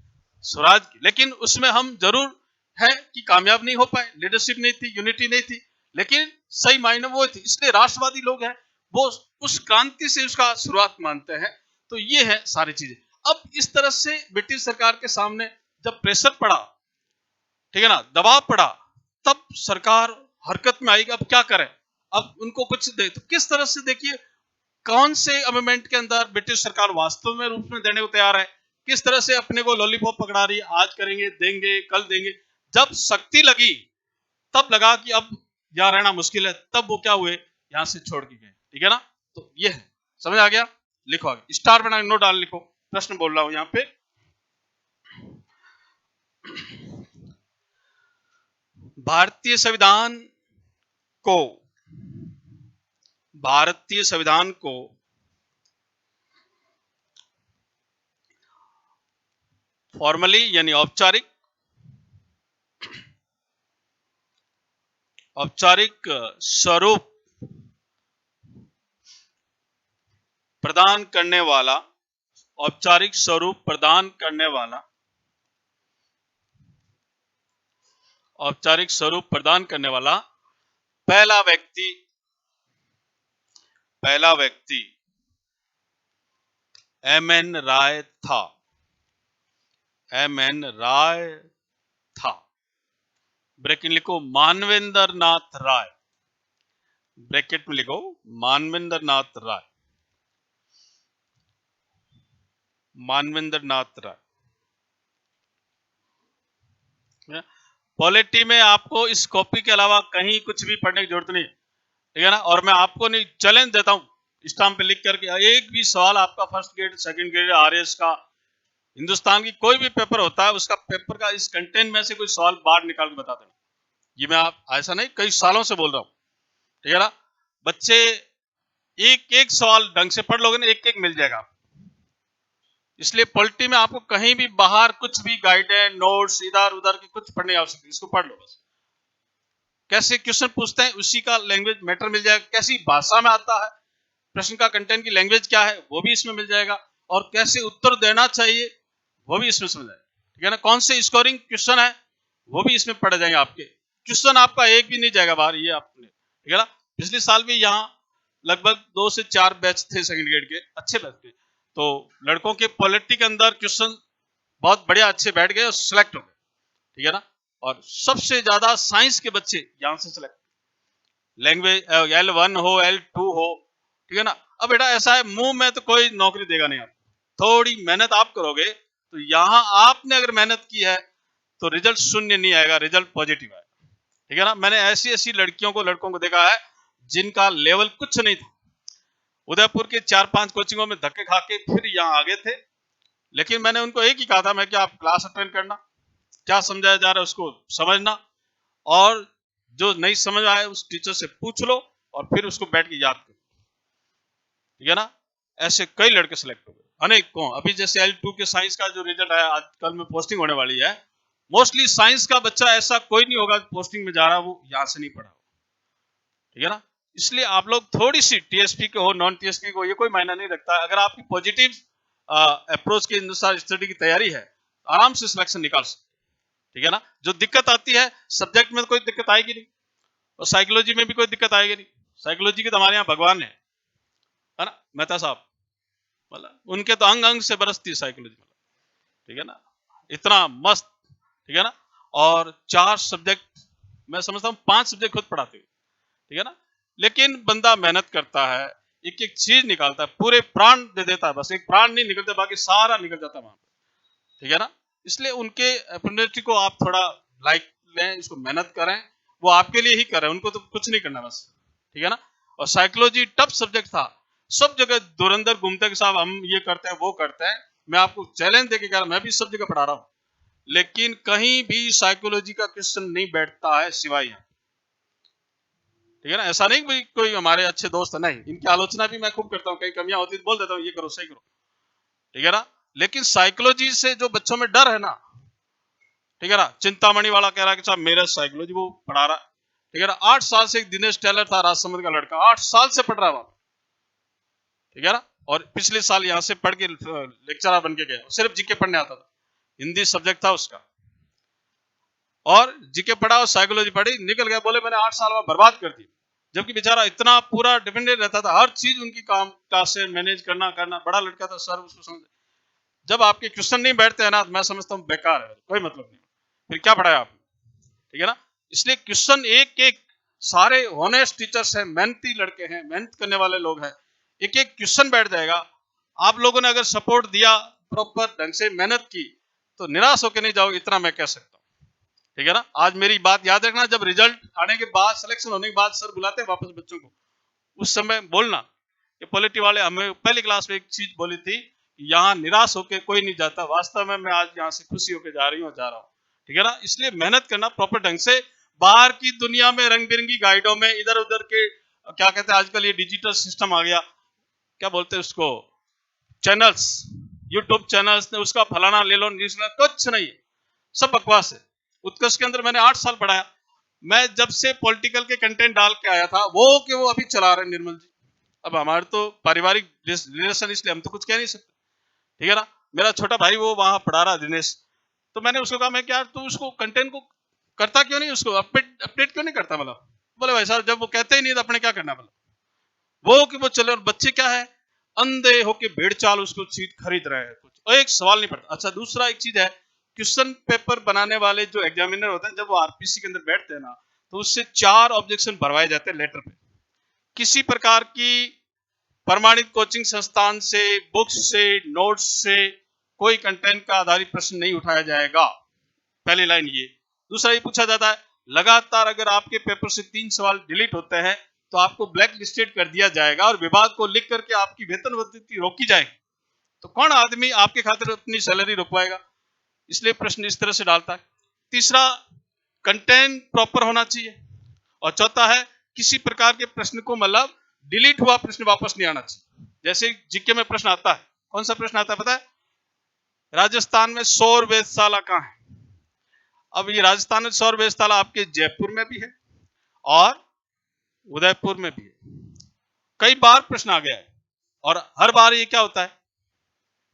स्वराज की। लेकिन उसमें हम जरूर है कि कामयाब नहीं हो पाए, लीडरशिप नहीं थी, यूनिटी नहीं थी, लेकिन सही मायने वो थी। इसलिए राष्ट्रवादी लोग हैं वो उस क्रांति से उसका शुरुआत मानते हैं। तो ये है सारी चीजें। अब इस तरह से ब्रिटिश सरकार के सामने जब प्रेशर पड़ा, ठीक है ना, दबाव पड़ा, तब सरकार हरकत में आएगी। अब क्या करें, अब उनको कुछ दे। तो किस तरह से देखिए कौन से अमेंडमेंट के अंदर ब्रिटिश सरकार वास्तव में रूप में देने को तैयार है, किस तरह से अपने को लॉलीपॉप पकड़ा रही है, आज करेंगे, देंगे, कल देंगे। जब शक्ति लगी तब लगा कि अब यहाँ रहना मुश्किल है, तब वो क्या हुए, यहां से छोड़ के गए, ठीक है ना? तो ये है, समझ आ गया? लिखो आगे, स्टार बना नोट डाल, लिखो। प्रश्न बोल रहा हूं यहाँ पे। भारतीय संविधान को फॉर्मली यानी औपचारिक स्वरूप प्रदान करने वाला, औपचारिक स्वरूप प्रदान करने वाला, औपचारिक स्वरूप प्रदान करने वाला पहला व्यक्ति एम एन राय था। एम एन राय था। ब्रैकेट लिखो मानवेंद्र नाथ राय। ब्रैकेट में लिखो मानवेंद्र नाथ राय। मानवेंद्र नाथ राय। पॉलिटी में आपको इस कॉपी के अलावा कहीं कुछ भी पढ़ने की जरूरत नहीं, ठीक है ना? और मैं आपको नहीं चैलेंज देता हूं स्टाम्प पे लिख करके, एक भी सवाल आपका first grade, second grade, RS का, हिंदुस्तान की कोई भी पेपर होता है उसका पेपर का इस कंटेंट में से कोई सवाल बाहर निकाल के बता देना। ये मैं आप ऐसा नहीं, कई सालों से बोल रहा हूं, ठीक है ना? बच्चे एक एक सवाल ढंग से पढ़ लोगे ना, एक एक मिल जाएगा। इसलिए पॉलिटी में आपको कहीं भी बाहर कुछ भी गाइडेंस, नोट्स, इधर उधर की कुछ पढ़ने की आवश्यकता, इसको पढ़ लो बस। कैसे क्वेश्चन पूछते हैं उसी का लैंग्वेज मैटर मिल जाएगा, कैसी भाषा में आता है, प्रश्न का कंटेंट की लैंग्वेज क्या है वो भी इसमें मिल जाएगा, और कैसे उत्तर देना चाहिए वो भी इसमें समझ जाएगा, ठीक है ना? कौन से स्कोरिंग क्वेश्चन है वो भी इसमें पढ़ जाएंगे आपके। क्वेश्चन आपका एक भी नहीं जाएगा बाहर, ये आपने, ठीक है ना? पिछले साल भी यहाँ लगभग 2 से 4 बैच थे सेकंड ग्रेड के, अच्छे बैच थे। तो लड़कों के पॉलिटी के अंदर क्वेश्चन बहुत बढ़िया अच्छे बैठ गए और सिलेक्ट हो गए, ठीक है ना? और सबसे ज्यादा साइंस के बच्चे यहां से सिलेक्ट, लैंग्वेज L1 हो, L2 हो, ठीक है ना? अब बेटा ऐसा है, मुंह में तो कोई नौकरी देगा नहीं आपको, थोड़ी मेहनत आप करोगे तो यहाँ आपने अगर मेहनत की है तो रिजल्ट शून्य नहीं आएगा, रिजल्ट पॉजिटिव आएगा। ठीक है ना। मैंने ऐसी ऐसी लड़कियों को लड़कों को देखा है जिनका लेवल कुछ नहीं था, उदयपुर के 4-5 कोचिंगों में धक्के खा के फिर यहाँ आ गए थे, लेकिन मैंने उनको एक ही कहा था मैं कि आप क्लास अटेंड करना, क्या समझाया जा रहा है उसको समझना, और जो नहीं समझ आए उस टीचर से पूछ लो और फिर उसको बैठ के याद करो। ठीक है ना। ऐसे कई लड़के सिलेक्ट हो गए, अनेकों। अभी जैसे L2 के साइंस का जो रिजल्ट आया, आज कल में पोस्टिंग होने वाली है, मोस्टली साइंस का बच्चा ऐसा कोई नहीं होगा पोस्टिंग में जा रहा वो यहाँ से नहीं पढ़ा। ठीक है ना। इसलिए आप लोग थोड़ी सी टीएसपी के हो नॉन टीएसपी को ये कोई मायना नहीं रखता, अगर आपकी पॉजिटिव अप्रोच के अनुसार स्टडी की तैयारी है आराम से सिलेक्शन निकाल सकते। ठीक है ना। जो दिक्कत आती है सब्जेक्ट में तो कोई दिक्कत आएगी नहीं, और साइकोलॉजी में भी कोई दिक्कत आएगी नहीं। साइकोलॉजी के तो हमारे यहाँ भगवान है ना, मेहता साहब, मतलब उनके तो अंग अंग से बरसती है साइकोलॉजी। ठीक है ना, इतना मस्त। ठीक है ना। और 4 सब्जेक्ट, मैं समझता हूँ 5 सब्जेक्ट खुद पढ़ाते हुए। ठीक है ना। लेकिन बंदा मेहनत करता है, एक एक चीज निकालता है, पूरे प्राण दे देता है, बस एक प्राण नहीं निकलता बाकी सारा निकल जाता है वहां पे। ठीक है ना। इसलिए उनके अपॉर्चुनिटी को आप थोड़ा लाइक लें, इसको मेहनत करें, वो आपके लिए ही कर रहे हैं, उनको तो कुछ नहीं करना बस। ठीक है ना। और साइकोलॉजी टफ सब्जेक्ट था, सब जगह धुरंधर घूमते कि साहब हम ये करते हैं वो करते हैं। मैं आपको चैलेंज देके कह रहा हूं, मैं भी सब जगह पढ़ा रहा हूं, लेकिन कहीं भी साइकोलॉजी का क्वेश्चन नहीं बैठता है सिवाय यहाँ। ठीक है ना। ऐसा नहीं भाई कोई हमारे अच्छे दोस्त है, नहीं, इनकी आलोचना भी मैं खूब करता हूँ, कई कमियां होती तो बोल देता हूँ ये करो सही करो। ठीक है ना। लेकिन साइकोलॉजी से जो बच्चों में डर है ना, ठीक है ना, चिंतामणि वाला कह रहा है कि साहब मेरा साइकोलॉजी वो पढ़ा रहा। ठीक है ना। 8 साल से एक दिनेश टेलर था राजसमंद का लड़का, 8 साल से पढ़ रहा है। ठीक है ना। और पिछले साल यहाँ से पढ़ के लेक्चरर बन के गया, सिर्फ जीके पढ़ने आता था, हिंदी सब्जेक्ट था उसका, और जीके पढ़ा और साइकोलॉजी पढ़ी, निकल गया। बोले मैंने 8 साल में बर्बाद कर दी, जबकि बेचारा इतना पूरा डिपेंडेंट रहता था, हर चीज उनकी काम क्लासे मैनेज करना बड़ा लड़का था सर, उसको समझ। जब आपके क्वेश्चन नहीं बैठते हैं ना, तो मैं समझता हूँ बेकार है, कोई मतलब नहीं, फिर क्या पढ़ाया आपने। ठीक है ना। इसलिए क्वेश्चन एक एक, सारे ऑनेस्ट टीचर्स हैं, मेहनती लड़के हैं, मेहनत करने वाले लोग हैं, एक एक क्वेश्चन बैठ जाएगा। आप लोगों ने अगर सपोर्ट दिया, प्रॉपर ढंग से मेहनत की, तो निराश होकर नहीं जाओगे, इतना मैं कह सकता हूँ। ठीक है ना। आज मेरी बात याद रखना, जब रिजल्ट आने के बाद, सिलेक्शन होने के बाद सर बुलाते हैं वापस बच्चों को, उस समय बोलना कि पॉलिटी वाले हमें पहली क्लास में एक चीज बोली थी, यहाँ निराश होकर कोई नहीं जाता, वास्तव में मैं आज यहाँ से खुशी होकर जा रही हूँ, जा रहा हूँ। ठीक है ना। इसलिए मेहनत करना प्रॉपर ढंग से। बाहर की दुनिया में रंग बिरंगी गाइडों में इधर उधर के, क्या कहते हैं आजकल ये डिजिटल सिस्टम आ गया, क्या बोलते हैं उसको, चैनल्स, यूट्यूब चैनल्स ने उसका फलाना ले लो, कुछ नहीं, सब बकवास है। उत्कर्ष के अंदर मैंने 8 साल पढ़ाया, मैं जब से पॉलिटिकल के कंटेंट डाल के आया था, वो कि वो अभी चला रहे निर्मल जी। अब हमारे तो पारिवारिक रिलेशन, इसलिए हम तो कुछ कह नहीं सकते। ठीक है ना। मेरा छोटा भाई वो वहां पढ़ा रहा दिनेश, तो मैंने उसको कहा मैं क्या तू उसको कंटेंट को करता क्यों नहीं, उसको अपडेट क्यों नहीं करता, मतलब बोले भाई साहब जब वो कहते ही नहीं तो अपने क्या करना, मतलब वो कि वो चले। और बच्चे क्या है, अंधे होके भेड़ चाल उसको चीज खरीद रहे हैं, कुछ और एक सवाल नहीं पड़ता। अच्छा दूसरा एक चीज है, क्वेश्चन पेपर बनाने वाले जो एग्जामिनर होते हैं, जब वो आरपीसी के अंदर बैठते हैं ना, तो उससे 4 ऑब्जेक्शन भरवाए जाते हैं लेटर पे। किसी प्रकार की प्रमाणित कोचिंग संस्थान से, बुक्स से, नोट्स से कोई कंटेंट का आधारित प्रश्न नहीं उठाया जाएगा, पहली लाइन ये। दूसरा ये पूछा जाता है, लगातार अगर आपके पेपर से 3 सवाल डिलीट होते हैं तो आपको ब्लैक लिस्टेड कर दिया जाएगा और विभाग को लिख करके आपकी वेतन वृद्धि रोकी जाएगी। तो कौन आदमी आपके खातिर अपनी सैलरी रोकवाएगा, इसलिए प्रश्न इस तरह से डालता है। तीसरा, कंटेंट प्रॉपर होना चाहिए। और चौथा है, किसी प्रकार के प्रश्न को मतलब डिलीट हुआ प्रश्न वापस नहीं आना चाहिए। जैसे जीके में प्रश्न आता है, कौन सा प्रश्न आता है पता है, राजस्थान में सौर वेधशाला कहाँ है। अब ये राजस्थान में सौर वेधशाला आपके जयपुर में भी है और उदयपुर में भी है। कई बार प्रश्न आ गया है और हर बार ये क्या होता है,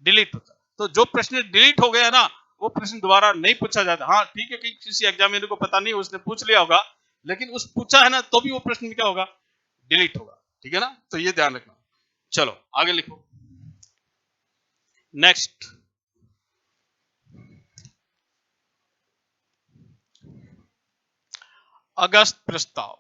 डिलीट होता है। तो जो प्रश्न डिलीट हो गया ना, वो प्रश्न दोबारा नहीं पूछा जाता। हाँ ठीक है कि किसी एग्जामिनर को पता नहीं, उसने पूछ लिया होगा, लेकिन उस पूछा है ना तो भी वो प्रश्न क्या होगा, डिलीट होगा। ठीक है ना। तो ये ध्यान रखना। चलो आगे लिखो। नेक्स्ट, अगस्त प्रस्ताव।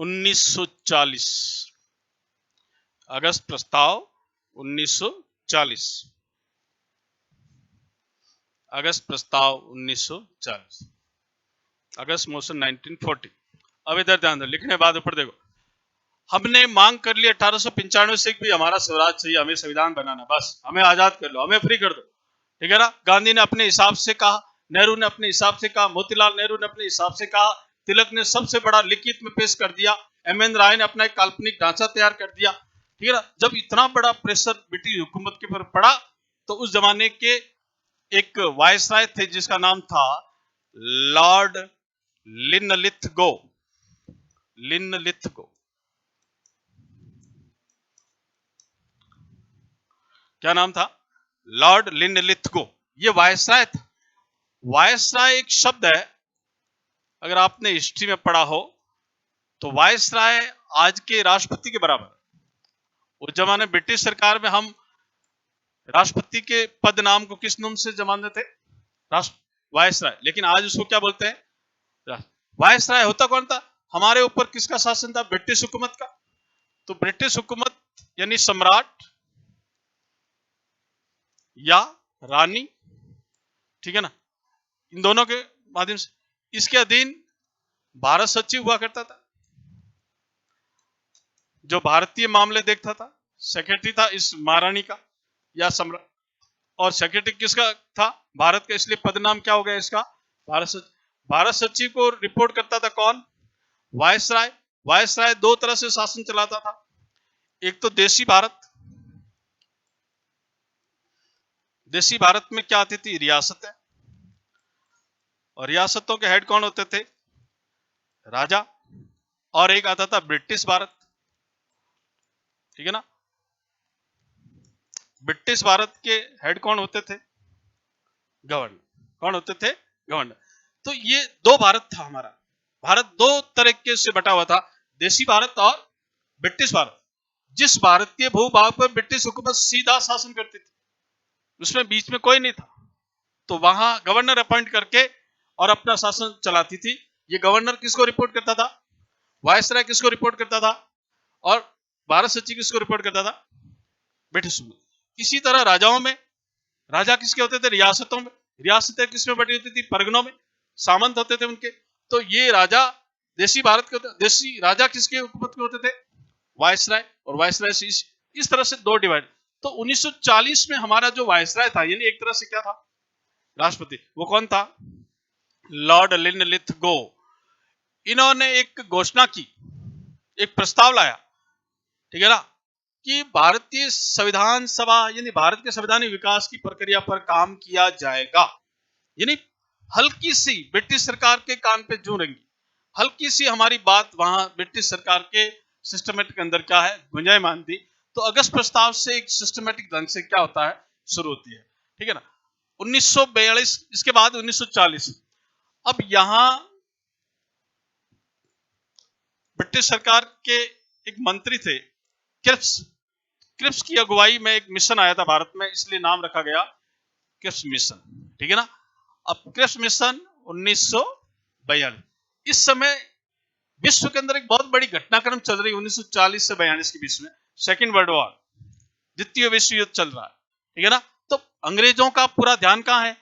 1940, अगस्त प्रस्ताव 1940, अगस्त प्रस्ताव 1940, अगस्त मोशन 1940। अब इधर ध्यान दो, लिखने बाद ऊपर देखो, हमने मांग कर ली 1895 से भी हमारा स्वराज चाहिए, हमें संविधान बनाना, बस हमें आजाद कर लो, हमें फ्री कर दो, ठीक है ना। गांधी ने अपने हिसाब से कहा, नेहरू ने अपने हिसाब से कहा, मोतीलाल नेहरू ने अपने हिसाब से कहा, तिलक ने सबसे बड़ा लिखित में पेश कर दिया, एम.एन. राय ने अपना एक काल्पनिक ढांचा तैयार कर दिया, ठीक है ना। जब इतना बड़ा प्रेशर ब्रिटिश हुकूमत के ऊपर पड़ा तो उस जमाने के एक वायसराय थे जिसका नाम था लॉर्ड लिनलिथगो, लिनलिथगो, क्या नाम था, लॉर्ड लिनलिथगो, ये वायसराय था। वायसराय एक शब्द है, अगर आपने हिस्ट्री में पढ़ा हो तो वायसराय आज के राष्ट्रपति के बराबर। उस जमाने ब्रिटिश सरकार में हम राष्ट्रपति के पद नाम को किस नाम से जमानते थे, वायसराय, लेकिन आज उसको क्या बोलते हैं, वायसराय होता कौन था, हमारे ऊपर किसका शासन था, ब्रिटिश हुकूमत का। तो ब्रिटिश हुकूमत यानी सम्राट या रानी, ठीक है ना, इन दोनों के माध्यम से, इसके अधीन भारत सचिव हुआ करता था जो भारतीय मामले देखता था, सेक्रेटरी था इस महारानी का या सम्राट, और सेक्रेटरी किसका था, भारत का, इसलिए पदनाम क्या हो गया इसका, भारत सचिव। भारत सचिव को रिपोर्ट करता था कौन, वायसराय। वायसराय दो तरह से शासन चलाता था, एक तो देशी भारत, देशी भारत में क्या आती थी, रियासतें, और रियासतों के हेड कौन होते थे, राजा, और एक आता था ब्रिटिश भारत, ठीक है ना। ब्रिटिश भारत के हेड कौन होते थे, गवर्नर, कौन होते थे, गवर्नर। तो ये दो भारत था हमारा, भारत दो तरीके से बटा हुआ था, देशी भारत और ब्रिटिश भारत। जिस भारतीय भूभाग पर ब्रिटिश हुकूमत सीधा शासन करती थी, उसमें बीच में कोई नहीं था, तो वहां गवर्नर अपॉइंट करके और अपना शासन चलाती थी। ये गवर्नर किसको रिपोर्ट करता था, वायसराय किसको रिपोर्ट करता था, और भारत सचिव किसको रिपोर्ट करता था, ब्रिटिश हुकूमत। इसी तरह राजाओं में, राजा किसके होते थे, रियासतों में, रियासतें किसमें बटी होती थी, परगनों में, सामंत होते थे उनके। तो ये राजा देशी भारत के होते, देशी राजा किसके हुकूमत के होते थे, वायसराय, और वायसराय से इस तरह से दो डिवाइड। तो 1940 में हमारा जो वायसराय था, यानी एक तरह से क्या था, राष्ट्रपति, वो कौन था, लॉर्ड लिनलिथगो। इन्होंने एक घोषणा की, एक प्रस्ताव लाया, ठीक है ना, कि भारतीय संविधान सभा यानी भारत के संवैधानिक विकास की प्रक्रिया पर काम किया जाएगा। यानी हल्की सी ब्रिटिश सरकार के कान पे जू रहेंगी, हल्की सी हमारी बात वहां ब्रिटिश सरकार के सिस्टमेटिक के अंदर क्या है, गुंजायमान थी। तो अगस्त प्रस्ताव से एक सिस्टमेटिक ढंग से क्या होता है, शुरू होती है, ठीक है ना। 1942, इसके बाद 1940। अब यहां ब्रिटिश सरकार के एक मंत्री थे क्रिप्स, क्रिप्स की अगुवाई में एक मिशन आया था भारत में, इसलिए नाम रखा गया क्रिप्स मिशन, ठीक है ना। अब क्रिप्स मिशन 1942, इस समय विश्व के अंदर एक बहुत बड़ी घटनाक्रम चल रही है 1940 से 42 के बीच में, सेकेंड वर्ल्ड वॉर, द्वितीय विश्व युद्ध चल रहा है, ठीक है ना। तो अंग्रेजों का पूरा ध्यान कहां है,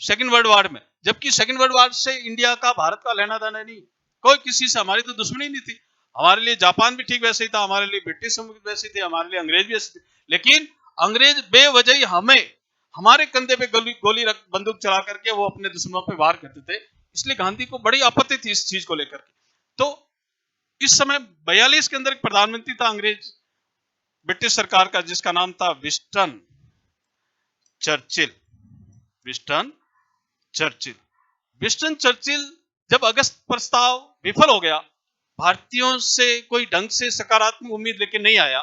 सेकेंड वर्ल्ड वॉर में, जबकि सेकेंड वर्ल्ड वॉर से इंडिया का, भारत का लेना देना नहीं, कोई किसी से, हमारी तो दुश्मनी नहीं थी। हमारे लिए जापान भी ठीक वैसे ही था, हमारे लिए ब्रिटिश वैसे थे, हमारे लिए अंग्रेज भी वैसे थे, लेकिन अंग्रेज बेवजह ही हमें, हमारे कंधे पे गोली बंदूक चला करके वो अपने दुश्मनों पे वार करते थे। इसलिए गांधी को बड़ी आपत्ति थी इस चीज को लेकर के। तो इस समय 42 के अंदर एक प्रधानमंत्री था अंग्रेज ब्रिटिश सरकार का, जिसका नाम था Winston Churchill, Winston Churchill. Winston Churchill जब अगस्त प्रस्ताव विफल हो गया, भारतीयों से कोई ढंग से सकारात्मक उम्मीद लेके नहीं आया,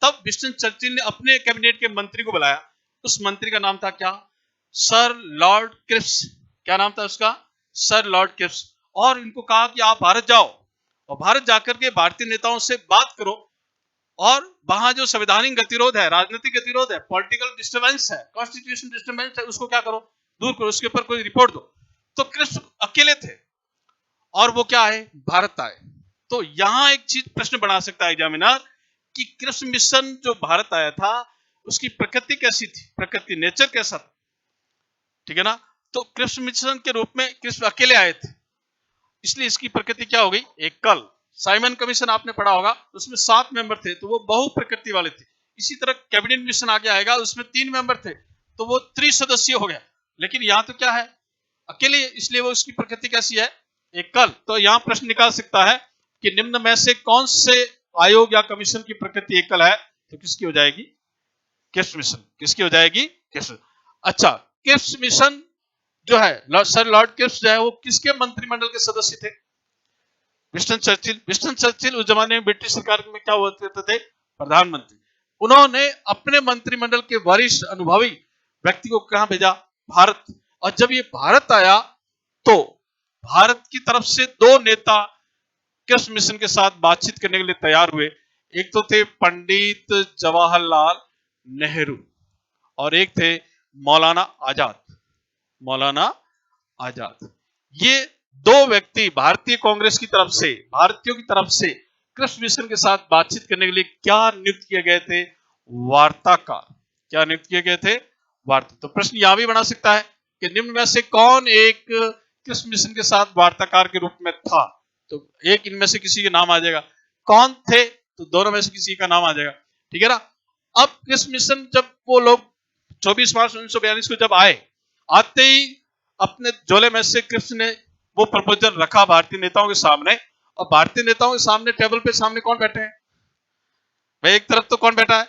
तब विंस्टन चर्चिल ने अपने कैबिनेट के मंत्री को बुलाया। उस मंत्री का नाम था क्या, सर लॉर्ड क्रिप्स। क्या नाम था उसका, सर लॉर्ड क्रिप्स। और इनको कहा कि आप भारत जाओ और भारत जाकर के भारतीय नेताओं से बात करो, और वहां जो संवैधानिक गतिरोध है, राजनीतिक गतिरोध है, पॉलिटिकल डिस्टर्बेंस है, कॉन्स्टिट्यूशन डिस्टर्बेंस है, उसको क्या करो, दूर करो, उसके ऊपर कोई रिपोर्ट दो। तो क्रिप्स अकेले थे और वो क्या है, भारत आए। तो यहां एक चीज प्रश्न बना सकता है एग्जामिनर कि कृष्ण मिशन जो भारत आया था उसकी प्रकृति कैसी थी, प्रकृति नेचर कैसा था, ठीक है ना। तो कृष्ण मिशन के रूप में कृष्ण अकेले आए थे, इसलिए इसकी प्रकृति क्या हो गई, एकल। साइमन कमीशन आपने पढ़ा होगा, उसमें 7 मेंबर थे तो वो बहु प्रकृति वाले थे। इसी तरह कैबिनेट मिशन आगे आएगा, उसमें 3 मेंबर थे तो वो त्रिसदस्यीय हो गया। लेकिन यहाँ तो क्या है, अकेले, इसलिए वो उसकी प्रकृति कैसी है, एकल। तो यहाँ प्रश्न निकाल सकता है कि निम्न में से कौन से आयोग या कमीशन की प्रकृति एकल है, तो किसकी हो जाएगी, कृष्ण मिशन। किसकी हो जाएगी, कृष्ण। अच्छा, कृष्ण मिशन जो है, सर लॉर्ड क्रिप्स जो है वो किसके मंत्रिमंडल के सदस्य थे, विंस्टन चर्चिल। विंस्टन चर्चिल उस जमाने में ब्रिटिश सरकार में क्या हुआ करते थे, प्रधानमंत्री। उन्होंने अपने मंत्रिमंडल के वरिष्ठ अनुभवी व्यक्ति को कहां भेजा, भारत। और जब ये भारत आया तो भारत की तरफ से 2 नेता कृष्ण मिशन के साथ बातचीत करने के लिए तैयार हुए। एक तो थे पंडित जवाहरलाल नेहरू और एक थे मौलाना आजाद। मौलाना आजाद, ये 2 व्यक्ति भारतीय कांग्रेस की तरफ से, भारतीयों की तरफ से कृष्ण मिशन के साथ बातचीत करने के लिए क्या नियुक्त किए गए थे, वार्ताकार। क्या नियुक्त किए गए थे, वार्ता। तो प्रश्न यहां भी बना सकता है कि निम्न में से कौन एक कृष्ण मिशन के साथ वार्ताकार के रूप में था, तो एक इनमें से किसी के नाम आ जाएगा। कौन थे, तो दोनों में से किसी का नाम आ जाएगा, ठीक है ना। अब कृष्ण मिशन जब वो लोग 24 मार्च 1942 को जब आए, आते ही अपने झोले में से कृष्ण ने वो प्रपोजल रखा भारतीय नेताओं के सामने। और भारतीय नेताओं के सामने टेबल पे सामने कौन बैठे हैं भाई, एक तरफ तो कौन बैठा है,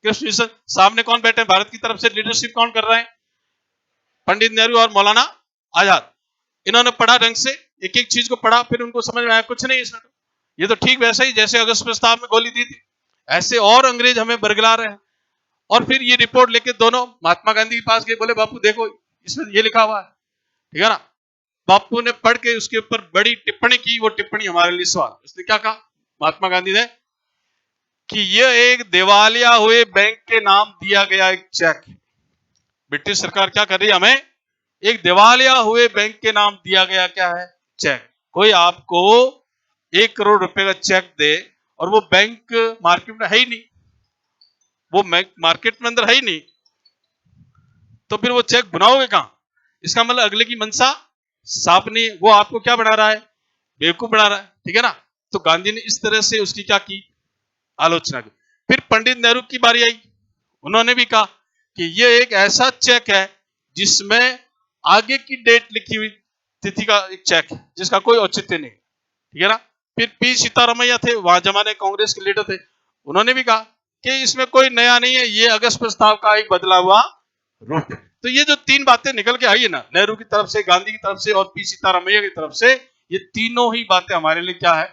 कृष्ण मिशन, सामने कौन बैठे हैं, भारत की तरफ से लीडरशिप कौन कर रहे हैं, पंडित नेहरू और मौलाना आजाद। इन्होंने पढ़ा ढंग से, एक एक चीज को पढ़ा, फिर उनको समझ में आया कुछ नहीं इसमें तो, ये तो ठीक वैसा ही जैसे अगस्त प्रस्ताव में गोली दी थी, ऐसे और अंग्रेज हमें बरगला रहे हैं। और फिर ये रिपोर्ट लेके दोनों महात्मा गांधी के पास गए, बोले बापू देखो इसमें ये लिखा हुआ है, ठीक है ना। बापू ने पढ़ के उसके ऊपर बड़ी टिप्पणी की, वो टिप्पणी हमारे लिए सवाल। उसने क्या कहा महात्मा गांधी ने, कि यह एक दिवालिया हुए बैंक के नाम दिया गया एक चेक। ब्रिटिश सरकार क्या कर रही है, हमें एक दिवालिया हुए बैंक के नाम दिया गया क्या है, चेक। कोई आपको 1 करोड़ रुपए का चेक दे और वो बैंक मार्केट में है ही नहीं, वो मार्केट में अंदर है ही नहीं, तो फिर वो चेक बनाओगे कहां, इसका मतलब अगले की मंशा साफ नहीं, वो आपको क्या बना रहा है, बेवकूफ बना रहा है, ठीक है ना। तो गांधी ने इस तरह से उसकी क्या की, आलोचना की। फिर पंडित नेहरू की बारी आई, उन्होंने भी कहा कि ये एक ऐसा चेक है जिसमें आगे की डेट लिखी हुई तिथि का एक चेक है, जिसका कोई औचित्य नहीं, ठीक है ना। फिर पी सीतारमैया थे, वहां जमाने कांग्रेस के लीडर थे, उन्होंने भी कहा कि इसमें कोई नया नहीं है, ये अगस्त प्रस्ताव का एक बदला हुआ रूप है। तो ये जो 3 बातें निकल के आई है ना, नेहरू की तरफ से, गांधी की तरफ से और पी सीतारमैया की तरफ से, ये तीनों ही बातें हमारे लिए क्या है,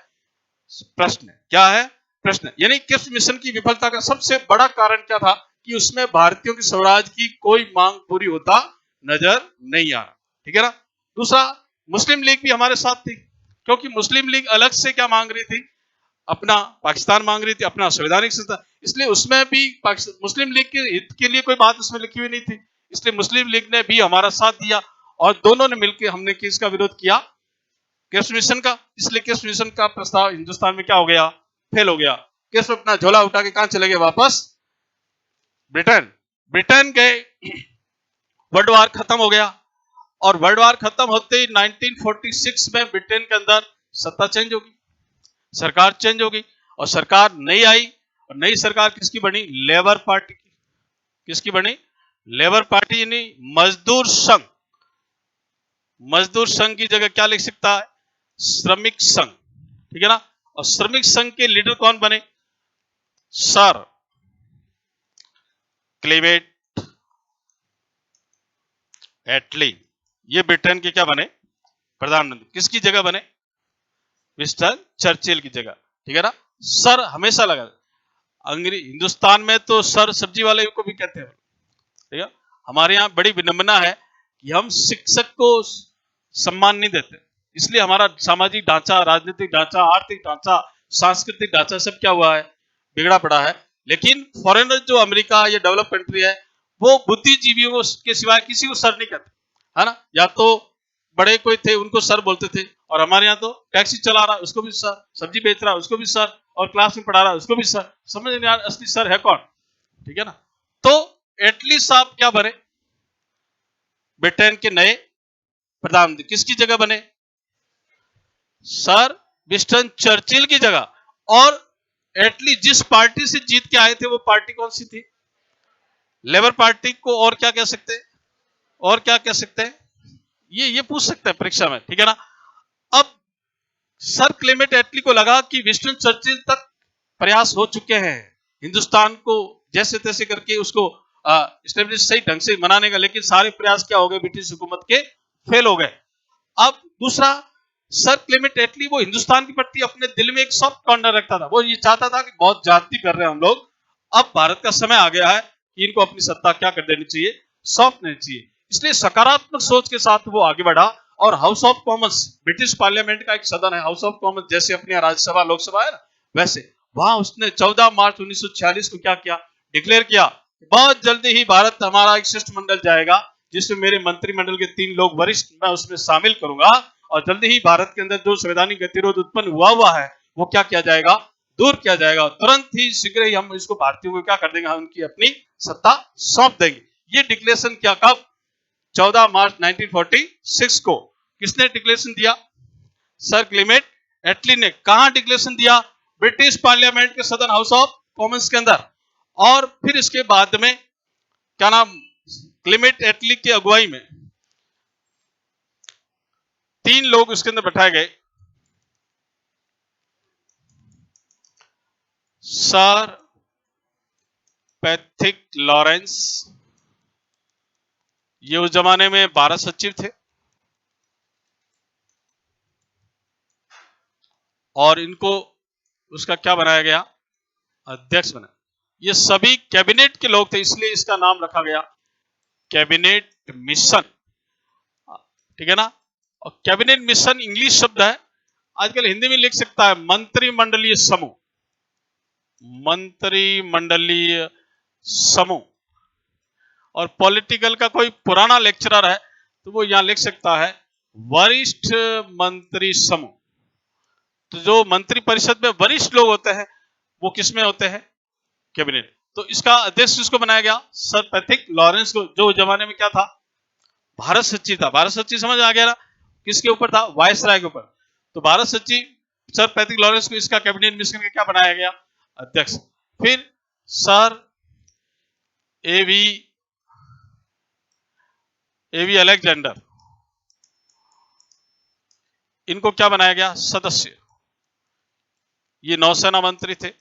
प्रश्न है। क्या है, प्रश्न। यानी कृष्ण मिशन की विफलता का सबसे बड़ा कारण क्या था, कि उसमें भारतीयों की स्वराज की कोई मांग पूरी होता नजर नहीं आ रहा, ठीक है ना। दूसरा, मुस्लिम लीग भी हमारे साथ थी, क्योंकि मुस्लिम लीग अलग से क्या मांग रही थी, अपना पाकिस्तान मांग रही थी, अपना संवैधानिक संस्था, इसलिए उसमें भी मुस्लिम लीग के हित के लिए कोई बात उसमें लिखी हुई नहीं थी, इसलिए मुस्लिम लीग ने भी हमारा साथ दिया और दोनों ने मिलकर हमने किसका विरोध किया, कृष्ण मिशन का। इसलिए कृष्ण मिशन का प्रस्ताव हिंदुस्तान में क्या हो गया, फेल हो गया। कृष्ण अपना झोला उठा के कहां चले गए, वापस ब्रिटेन। ब्रिटेन गए, वर्ल्ड वार खत्म हो गया और वर्ल्ड वार खत्म होते ही 1946 में ब्रिटेन के अंदर सत्ता चेंज होगी, सरकार चेंज होगी और सरकार नई आई। और नई सरकार किसकी बनी, लेबर पार्टी की। किसकी बनी, लेबर पार्टी, यानी मजदूर संघ। मजदूर संघ की जगह क्या लिख सकता है, श्रमिक संघ, ठीक है ना। और श्रमिक संघ के लीडर कौन बने, सर क्लेमेंट एटली। ये ब्रिटेन के क्या बने, प्रधानमंत्री। किसकी जगह बने, विंस्टन चर्चिल की जगह, ठीक है ना। सर हमेशा लगा, अंग्रेज हिंदुस्तान में तो सर सब्जी वाले को भी कहते हैं, ठीक है। हमारे यहाँ बड़ी विनम्रता है कि हम शिक्षक को सम्मान नहीं देते, इसलिए हमारा सामाजिक ढांचा, राजनीतिक ढांचा, आर्थिक ढांचा, सांस्कृतिक ढांचा सब क्या हुआ है, बिगड़ा पड़ा है। लेकिन फॉरेनर जो अमेरिका, ये डेवलप कंट्री है, वो बुद्धिजीवियों के सिवाय किसी को सर नहीं कहते, है ना। या तो बड़े कोई थे उनको सर बोलते थे, और हमारे यहाँ तो टैक्सी चला रहा है उसको भी सर, सब्जी बेच रहा है उसको भी सर, और क्लास में पढ़ा रहा है उसको भी सर। समझ नहीं आ रहा असली सर है कौन, ठीक है ना। तो एटली साहब क्या बने, ब्रिटेन के नए प्रधानमंत्री, किसकी जगह बने, सर विंस्टन चर्चिल की जगह। और एटली जिस पार्टी से जीत के आए थे वो पार्टी कौन सी थी, लेबर पार्टी को, और क्या कह सकते हैं, और क्या कह सकते हैं, ये पूछ सकते हैं परीक्षा में, ठीक है ना। अब सर क्लेमेंट एटली को लगा कि विंस्टन चर्चिल तक प्रयास हो चुके हैं हिंदुस्तान को जैसे तैसे करके उसको एस्टेब्लिश सही ढंग से मनाने का, लेकिन सारे प्रयास क्या हो गए, ब्रिटिश हुकूमत के फेल हो गए। अब दूसरा, सर क्लेमेंट एटली वो हिंदुस्तान के प्रति अपने दिल में एक सॉफ्ट कॉर्नर रखता था, वो ये चाहता था कि बहुत ज्यादती कर रहे हैं हम लोग, अब भारत का समय आ गया है कि इनको अपनी सत्ता क्या कर देनी चाहिए, सौंप देनी चाहिए। इसलिए सकारात्मक सोच के साथ वो आगे बढ़ा, और house of Commons, British parliament का एक सदन है हाउस ऑफ कॉमन्स, जैसे अपनी राज्यसभा लोकसभा है ना, वैसे वहां उसने 14 मार्च 1946 को क्या किया, डिक्लेयर किया, बहुत जल्दी ही भारत हमारा एक शिष्टमंडल जाएगा जिसमें मेरे मंत्रिमंडल के 3 लोग वरिष्ठ मैं उसमें शामिल करूंगा, और जल्दी ही भारत के अंदर जो संवैधानिक गतिरोध उत्पन्न हुआ है वो क्या किया जाएगा, दूर किया जाएगा, तुरंत ही शीघ्र ही हम इसको भारतीयों को क्या कर देंगे, उनकी अपनी सत्ता सौंप देंगे। ये डिक्लेरेशन क्या, कब, 14 मार्च 1946 को। किसने डिक्लेरेशन दिया, सर क्लेमेंट एटली ने। कहां डिक्लेरेशन दिया, ब्रिटिश पार्लियामेंट के सदन हाउस ऑफ कॉमन्स के अंदर। और फिर इसके बाद में क्या नाम, क्लेमेंट एटली की अगुवाई में 3 लोग उसके अंदर बैठाए गए, सर पैथिक लॉरेंस, ये उस जमाने में भारत सचिव थे, और इनको उसका क्या बनाया गया, अध्यक्ष बना। ये सभी कैबिनेट के लोग थे, इसलिए इसका नाम रखा गया कैबिनेट मिशन, ठीक है ना। और कैबिनेट मिशन इंग्लिश शब्द है, आजकल हिंदी में लिख सकता है मंत्रिमंडलीय समूह, मंत्रिमंडलीय समूह। और पॉलिटिकल का कोई पुराना लेक्चरर है तो वो यहां लिख सकता है वरिष्ठ मंत्री समूह। तो जो मंत्री परिषद में वरिष्ठ लोग होते हैं वो किसमें होते हैं, कैबिनेट। तो इसका अध्यक्ष किसको बनाया गया, सर पैथिक लॉरेंस को, जो जमाने में क्या था, भारत सचिव था। भारत सचिव समझ आ गया ना, किसके ऊपर था, वायसराय के ऊपर। तो भारत सचिव सर पैथिक लॉरेंस को इसका कैबिनेट मिशन का क्या बनाया गया, अध्यक्ष। फिर सर एवी अलेक्जेंडर, इनको क्या बनाया गया, सदस्य। ये नौसेना मंत्री थे।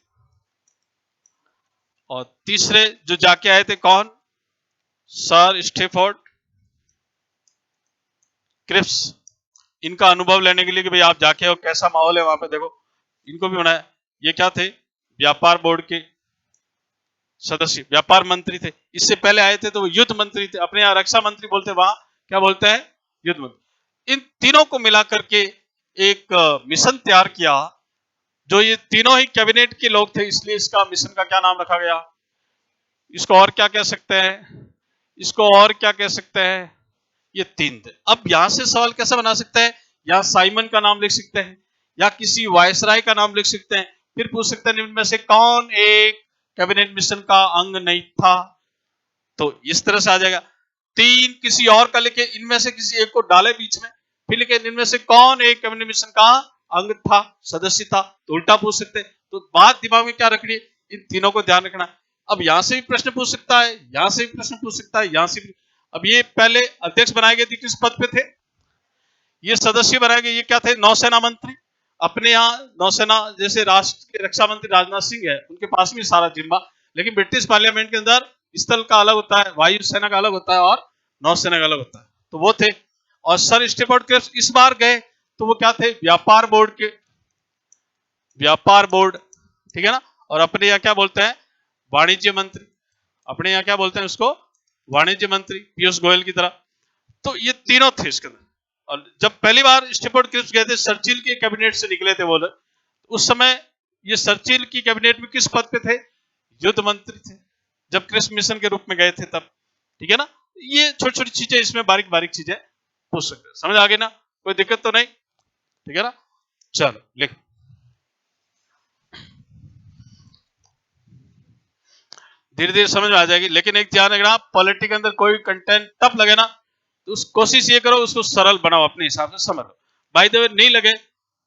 और तीसरे जो जाके आए थे कौन, सर स्टेफोर्ड क्रिप्स, इनका अनुभव लेने के लिए कि भाई आप जाके हो कैसा माहौल है वहां पे, देखो इनको भी बनाया। ये क्या थे, व्यापार बोर्ड के सदस्य, व्यापार मंत्री थे। इससे पहले आए थे तो वो युद्ध मंत्री थे, अपने यहाँ रक्षा मंत्री बोलते, वहां क्या बोलते हैं, युद्ध मंत्री। इन तीनों को मिलाकर के एक मिशन तैयार किया, जो ये तीनों ही कैबिनेट के लोग थे, इसलिए इसका मिशन का क्या नाम रखा गया। इसको और क्या कह सकते हैं, इसको और क्या कह सकते हैं, ये 3 थे। अब यहां से सवाल कैसे बना सकते हैं, या साइमन का नाम लिख सकते हैं, या किसी वायसराय का नाम लिख सकते हैं, फिर पूछ सकते हैं इनमें से कौन एक कैबिनेट मिशन का अंग नहीं था। तो इस तरह से आ जाएगा, 3 किसी और का लिखे, इनमें से किसी एक को डाले बीच में, फिर लिखे इनमें से कौन एक कैबिनेट मिशन का अंग था, सदस्य था, तो उल्टा पूछ सकते हैं। तो बात दिमाग में क्या रखनी है, इन तीनों को ध्यान रखना। अब यहां से भी प्रश्न पूछ सकता है, यहां से भी प्रश्न पूछ सकता है, यहां से भी। अब ये पहले अध्यक्ष बनाए गए थे, किस पद पे थे, ये सदस्य बनाए गए, ये क्या थे, नौसेना मंत्री। अपने यहाँ नौसेना, जैसे राष्ट्र के रक्षा मंत्री राजनाथ सिंह है, उनके पास भी सारा जिम्मा, लेकिन ब्रिटिश पार्लियामेंट के अंदर स्थल का अलग होता है, वायुसेना का अलग होता है, और नौसेना का अलग होता है, तो वो थे। और सर स्टेफोर्ड क्रिप्स इस बार गए तो वो क्या थे, व्यापार बोर्ड के, व्यापार बोर्ड, ठीक है ना। और अपने यहाँ क्या बोलते हैं, वाणिज्य मंत्री, अपने यहाँ क्या बोलते हैं उसको, वाणिज्य मंत्री, पीयूष गोयल की तरह। तो ये तीनों थे इसके अंदर। और जब पहली बार स्टेफोर्ड क्रिप्स गए थे, सर्चिल के कैबिनेट से निकले थे वो लोग, उस समय ये सर्चिल की कैबिनेट में किस पद पे थे, युद्ध मंत्री थे, जब क्रिप्स मिशन के रूप में गए थे तब, ठीक है ना। ये छोटी छोटी चीजें इसमें बारीक बारीक चीजें पूछ सकते हैं। समझ आ गई ना, कोई दिक्कत तो नहीं, ठीक है ना। चलो लिखो, धीरे धीरे समझ में आ जाएगी। लेकिन एक ध्यान रखना, पॉलिटी के अंदर कोई कंटेंट टफ लगे ना तो उस कोशिश ये करो उसको सरल बनाओ, अपने हिसाब से समझ लो। बाय द वे नहीं लगे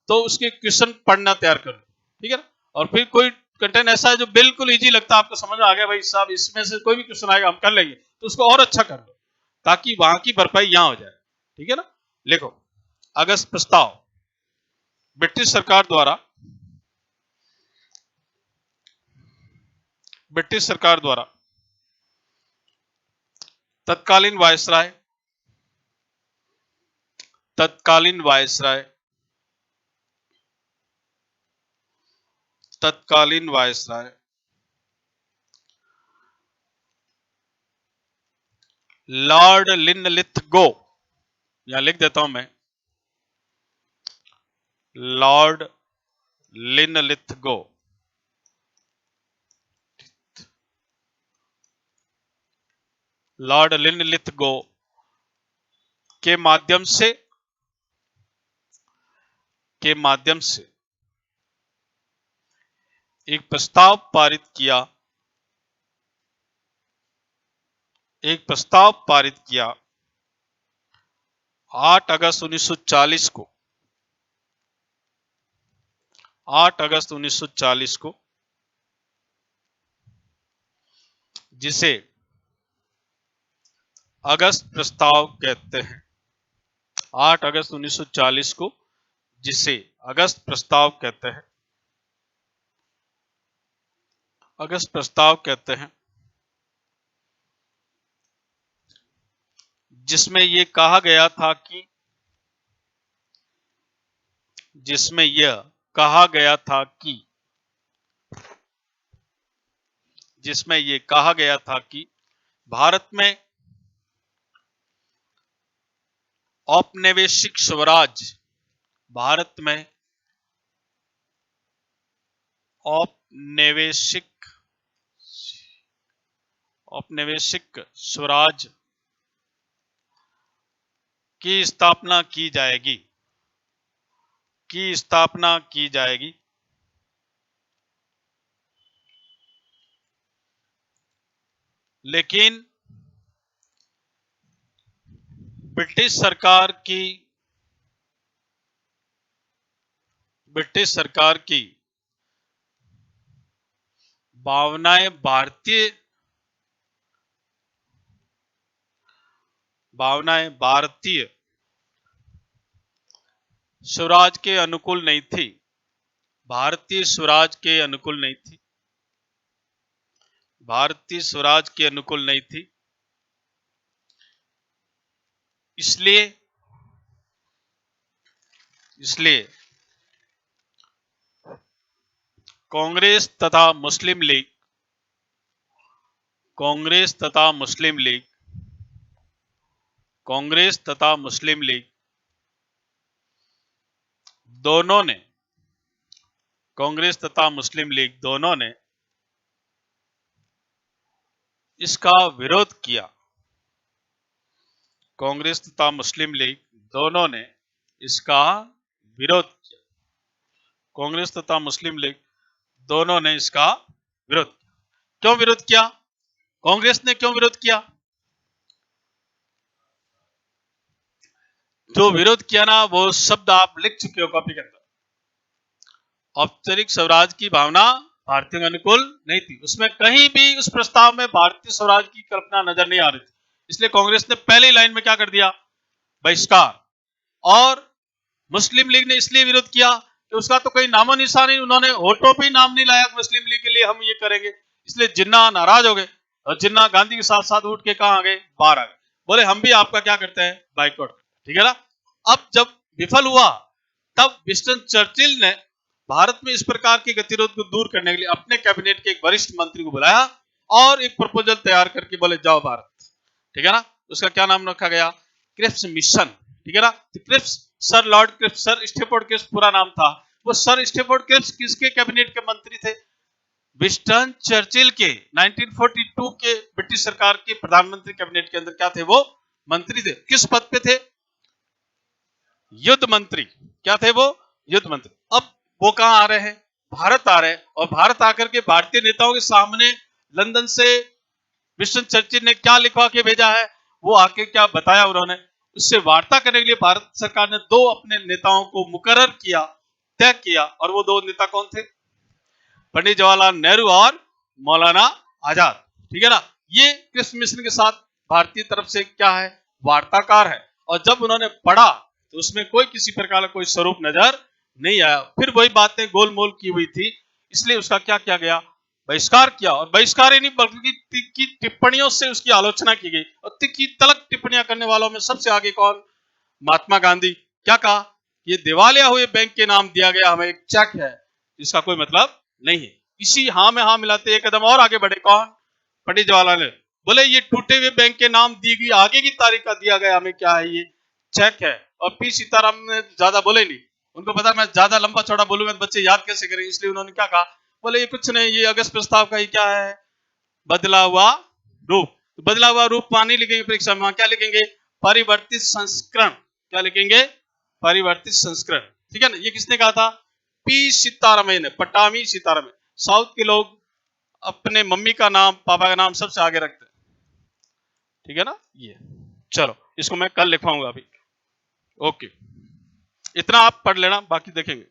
तो उसके क्वेश्चन पढ़ना तैयार करो, ठीक है ना। और फिर कोई कंटेंट ऐसा है जो बिल्कुल इजी लगता है, आपको समझ में आ गया भाई साहब इसमें से कोई भी क्वेश्चन आएगा हम कर लेंगे, तो उसको और अच्छा कर लो ताकि वहां की भरपाई यहां हो जाए, ठीक है ना। लिखो, अगस्त प्रस्ताव ब्रिटिश सरकार द्वारा, ब्रिटिश सरकार द्वारा तत्कालीन वायसराय, तत्कालीन वायसराय, तत्कालीन वायसराय लॉर्ड लिनलिथगो, यहां लिख देता हूं मैं, लॉर्ड लिनलिथगो, लॉर्ड लिनलिथगो के माध्यम से, के माध्यम से एक प्रस्ताव पारित किया, एक प्रस्ताव पारित किया 8 अगस्त 1940 को, 8 अगस्त 1940 को, जिसे अगस्त प्रस्ताव कहते हैं। 8 अगस्त 1940 को जिसे अगस्त प्रस्ताव कहते हैं, अगस्त प्रस्ताव कहते हैं, जिसमें यह कहा गया था कि, जिसमें यह कहा गया था कि, जिसमें यह कहा गया था कि भारत में औपनिवेशिक स्वराज, भारत में औपनिवेशिक, औपनिवेशिक स्वराज की स्थापना की जाएगी, की स्थापना की जाएगी। लेकिन ब्रिटिश सरकार की, ब्रिटिश सरकार की भावनाएं भारतीय, भावनाएं भारतीय स्वराज के अनुकूल नहीं थी, भारतीय स्वराज के अनुकूल नहीं थी, भारतीय स्वराज के अनुकूल नहीं थी। इसलिए, इसलिए कांग्रेस तथा मुस्लिम लीग, कांग्रेस तथा मुस्लिम लीग, कांग्रेस तथा मुस्लिम लीग दोनों ने, कांग्रेस तथा मुस्लिम लीग दोनों ने इसका विरोध किया, कांग्रेस तथा मुस्लिम लीग दोनों ने इसका विरोध किया, कांग्रेस तथा मुस्लिम लीग दोनों ने इसका विरोध किया। क्यों विरोध किया, कांग्रेस ने क्यों विरोध किया? जो विरोध किया ना वो शब्द आप लिख चुके हो कॉपी के अंदर। औपचारिक स्वराज की भावना भारतीय में अनुकूल नहीं थी, उसमें कहीं भी उस प्रस्ताव में भारतीय स्वराज की कल्पना नजर नहीं आ रही थी। इसलिए कांग्रेस ने पहली लाइन में क्या कर दिया, बहिष्कार। और मुस्लिम लीग ने इसलिए विरोध किया कि उसका तो कोई नामो निशान नहीं, उन्होंने होठों पे नाम नहीं लाया मुस्लिम लीग के लिए हम ये करेंगे। इसलिए जिन्ना नाराज हो गए और जिन्ना गांधी के साथ साथ उठ के कहां आ गए, बाहर आ गए, बोले हम भी आपका क्या करते हैं, बाइकआउट, ठीक है ना। अब जब विफल हुआ तब विंस्टन चर्चिल ने भारत में इस प्रकार के गतिरोध को दूर करने के लिए अपने कैबिनेट के एक वरिष्ठ मंत्री को बुलाया और एक प्रपोजल तैयार करके बोले जाओ भारत, ठीक है ना। उसका क्या नाम रखा गया, क्रिप्स मिशन, ठीक है ना। Cripps, sir Lord Cripps, sir Stafford Cripps पूरा नाम था। वो सर स्टेफोर्ड क्रिप्स किसके कैबिनेट के मंत्री थे, विंस्टन चर्चिल के 1942 के ब्रिटिश सरकार के प्रधानमंत्री कैबिनेट के अंदर क्या थे, वो मंत्री थे। किस पद पे थे, युद्ध मंत्री। क्या थे वो? युद्ध मंत्री। अब वो कहां आ रहे हैं? भारत आ रहे हैं, और भारत आकर के भारतीय नेताओं के सामने लंदन से विंस्टन चर्चिल ने क्या लिखवा के भेजा है, वो आके क्या बताया उन्होंने, उससे वार्ता करने के लिए भारत सरकार ने दो अपने नेताओं को मुकर्रर किया, तय किया। और वो दो नेता कौन थे? पंडित जवाहरलाल नेहरू और मौलाना आजाद। ठीक है ना? ये क्रिस मिशन के साथ भारतीय तरफ से क्या है? वार्ताकार है। और जब उन्होंने पढ़ा तो उसमें कोई किसी प्रकार का कोई स्वरूप नजर नहीं आया। फिर वही बातें गोलमोल की हुई थी, इसलिए उसका क्या किया गया? बहिष्कार किया। और बहिष्कार ही नहीं बल्कि तीखी टिप्पणियों से उसकी आलोचना की गई। और तीखी तलक टिप्पणियां करने वालों में सबसे आगे कौन? महात्मा गांधी। क्या कहा? ये दिवालिया हुए बैंक के नाम दिया गया हमें एक चेक है, इसका कोई मतलब नहीं है। इसी हाँ में हाँ मिलाते एक कदम और आगे बढ़े कौन? पंडित जवाहरलाल नेहरू। बोले ये टूटे हुए बैंक के नाम दी गई आगे की तारीख का दिया गया हमें क्या है? ये चेक है। और पी सीताराम ने ज्यादा बोले नहीं, उनको पता मैं ज्यादा लंबा चौड़ा बोलूंगा तो बच्चे याद कैसे करेंगे, इसलिए उन्होंने क्या कहा? बोले ये कुछ नहीं, ये अगस्त प्रस्ताव का ही क्या है? बदला हुआ रूप। तो बदला हुआ रूप वहां नहीं लिखेंगे परीक्षा में, वहां क्या लिखेंगे? परिवर्तित संस्करण। क्या लिखेंगे? परिवर्तित संस्करण। ठीक है ना? ये किसने कहा था? पी सीतारामैया ने, पट्टामी सीतारामैया। साउथ के लोग अपने मम्मी का नाम पापा का नाम सबसे आगे रखते हैं। ठीक है ना? ये चलो इसको मैं कल लिखवाऊंगा अभी। ओके, इतना आप पढ़ लेना, बाकी देखेंगे।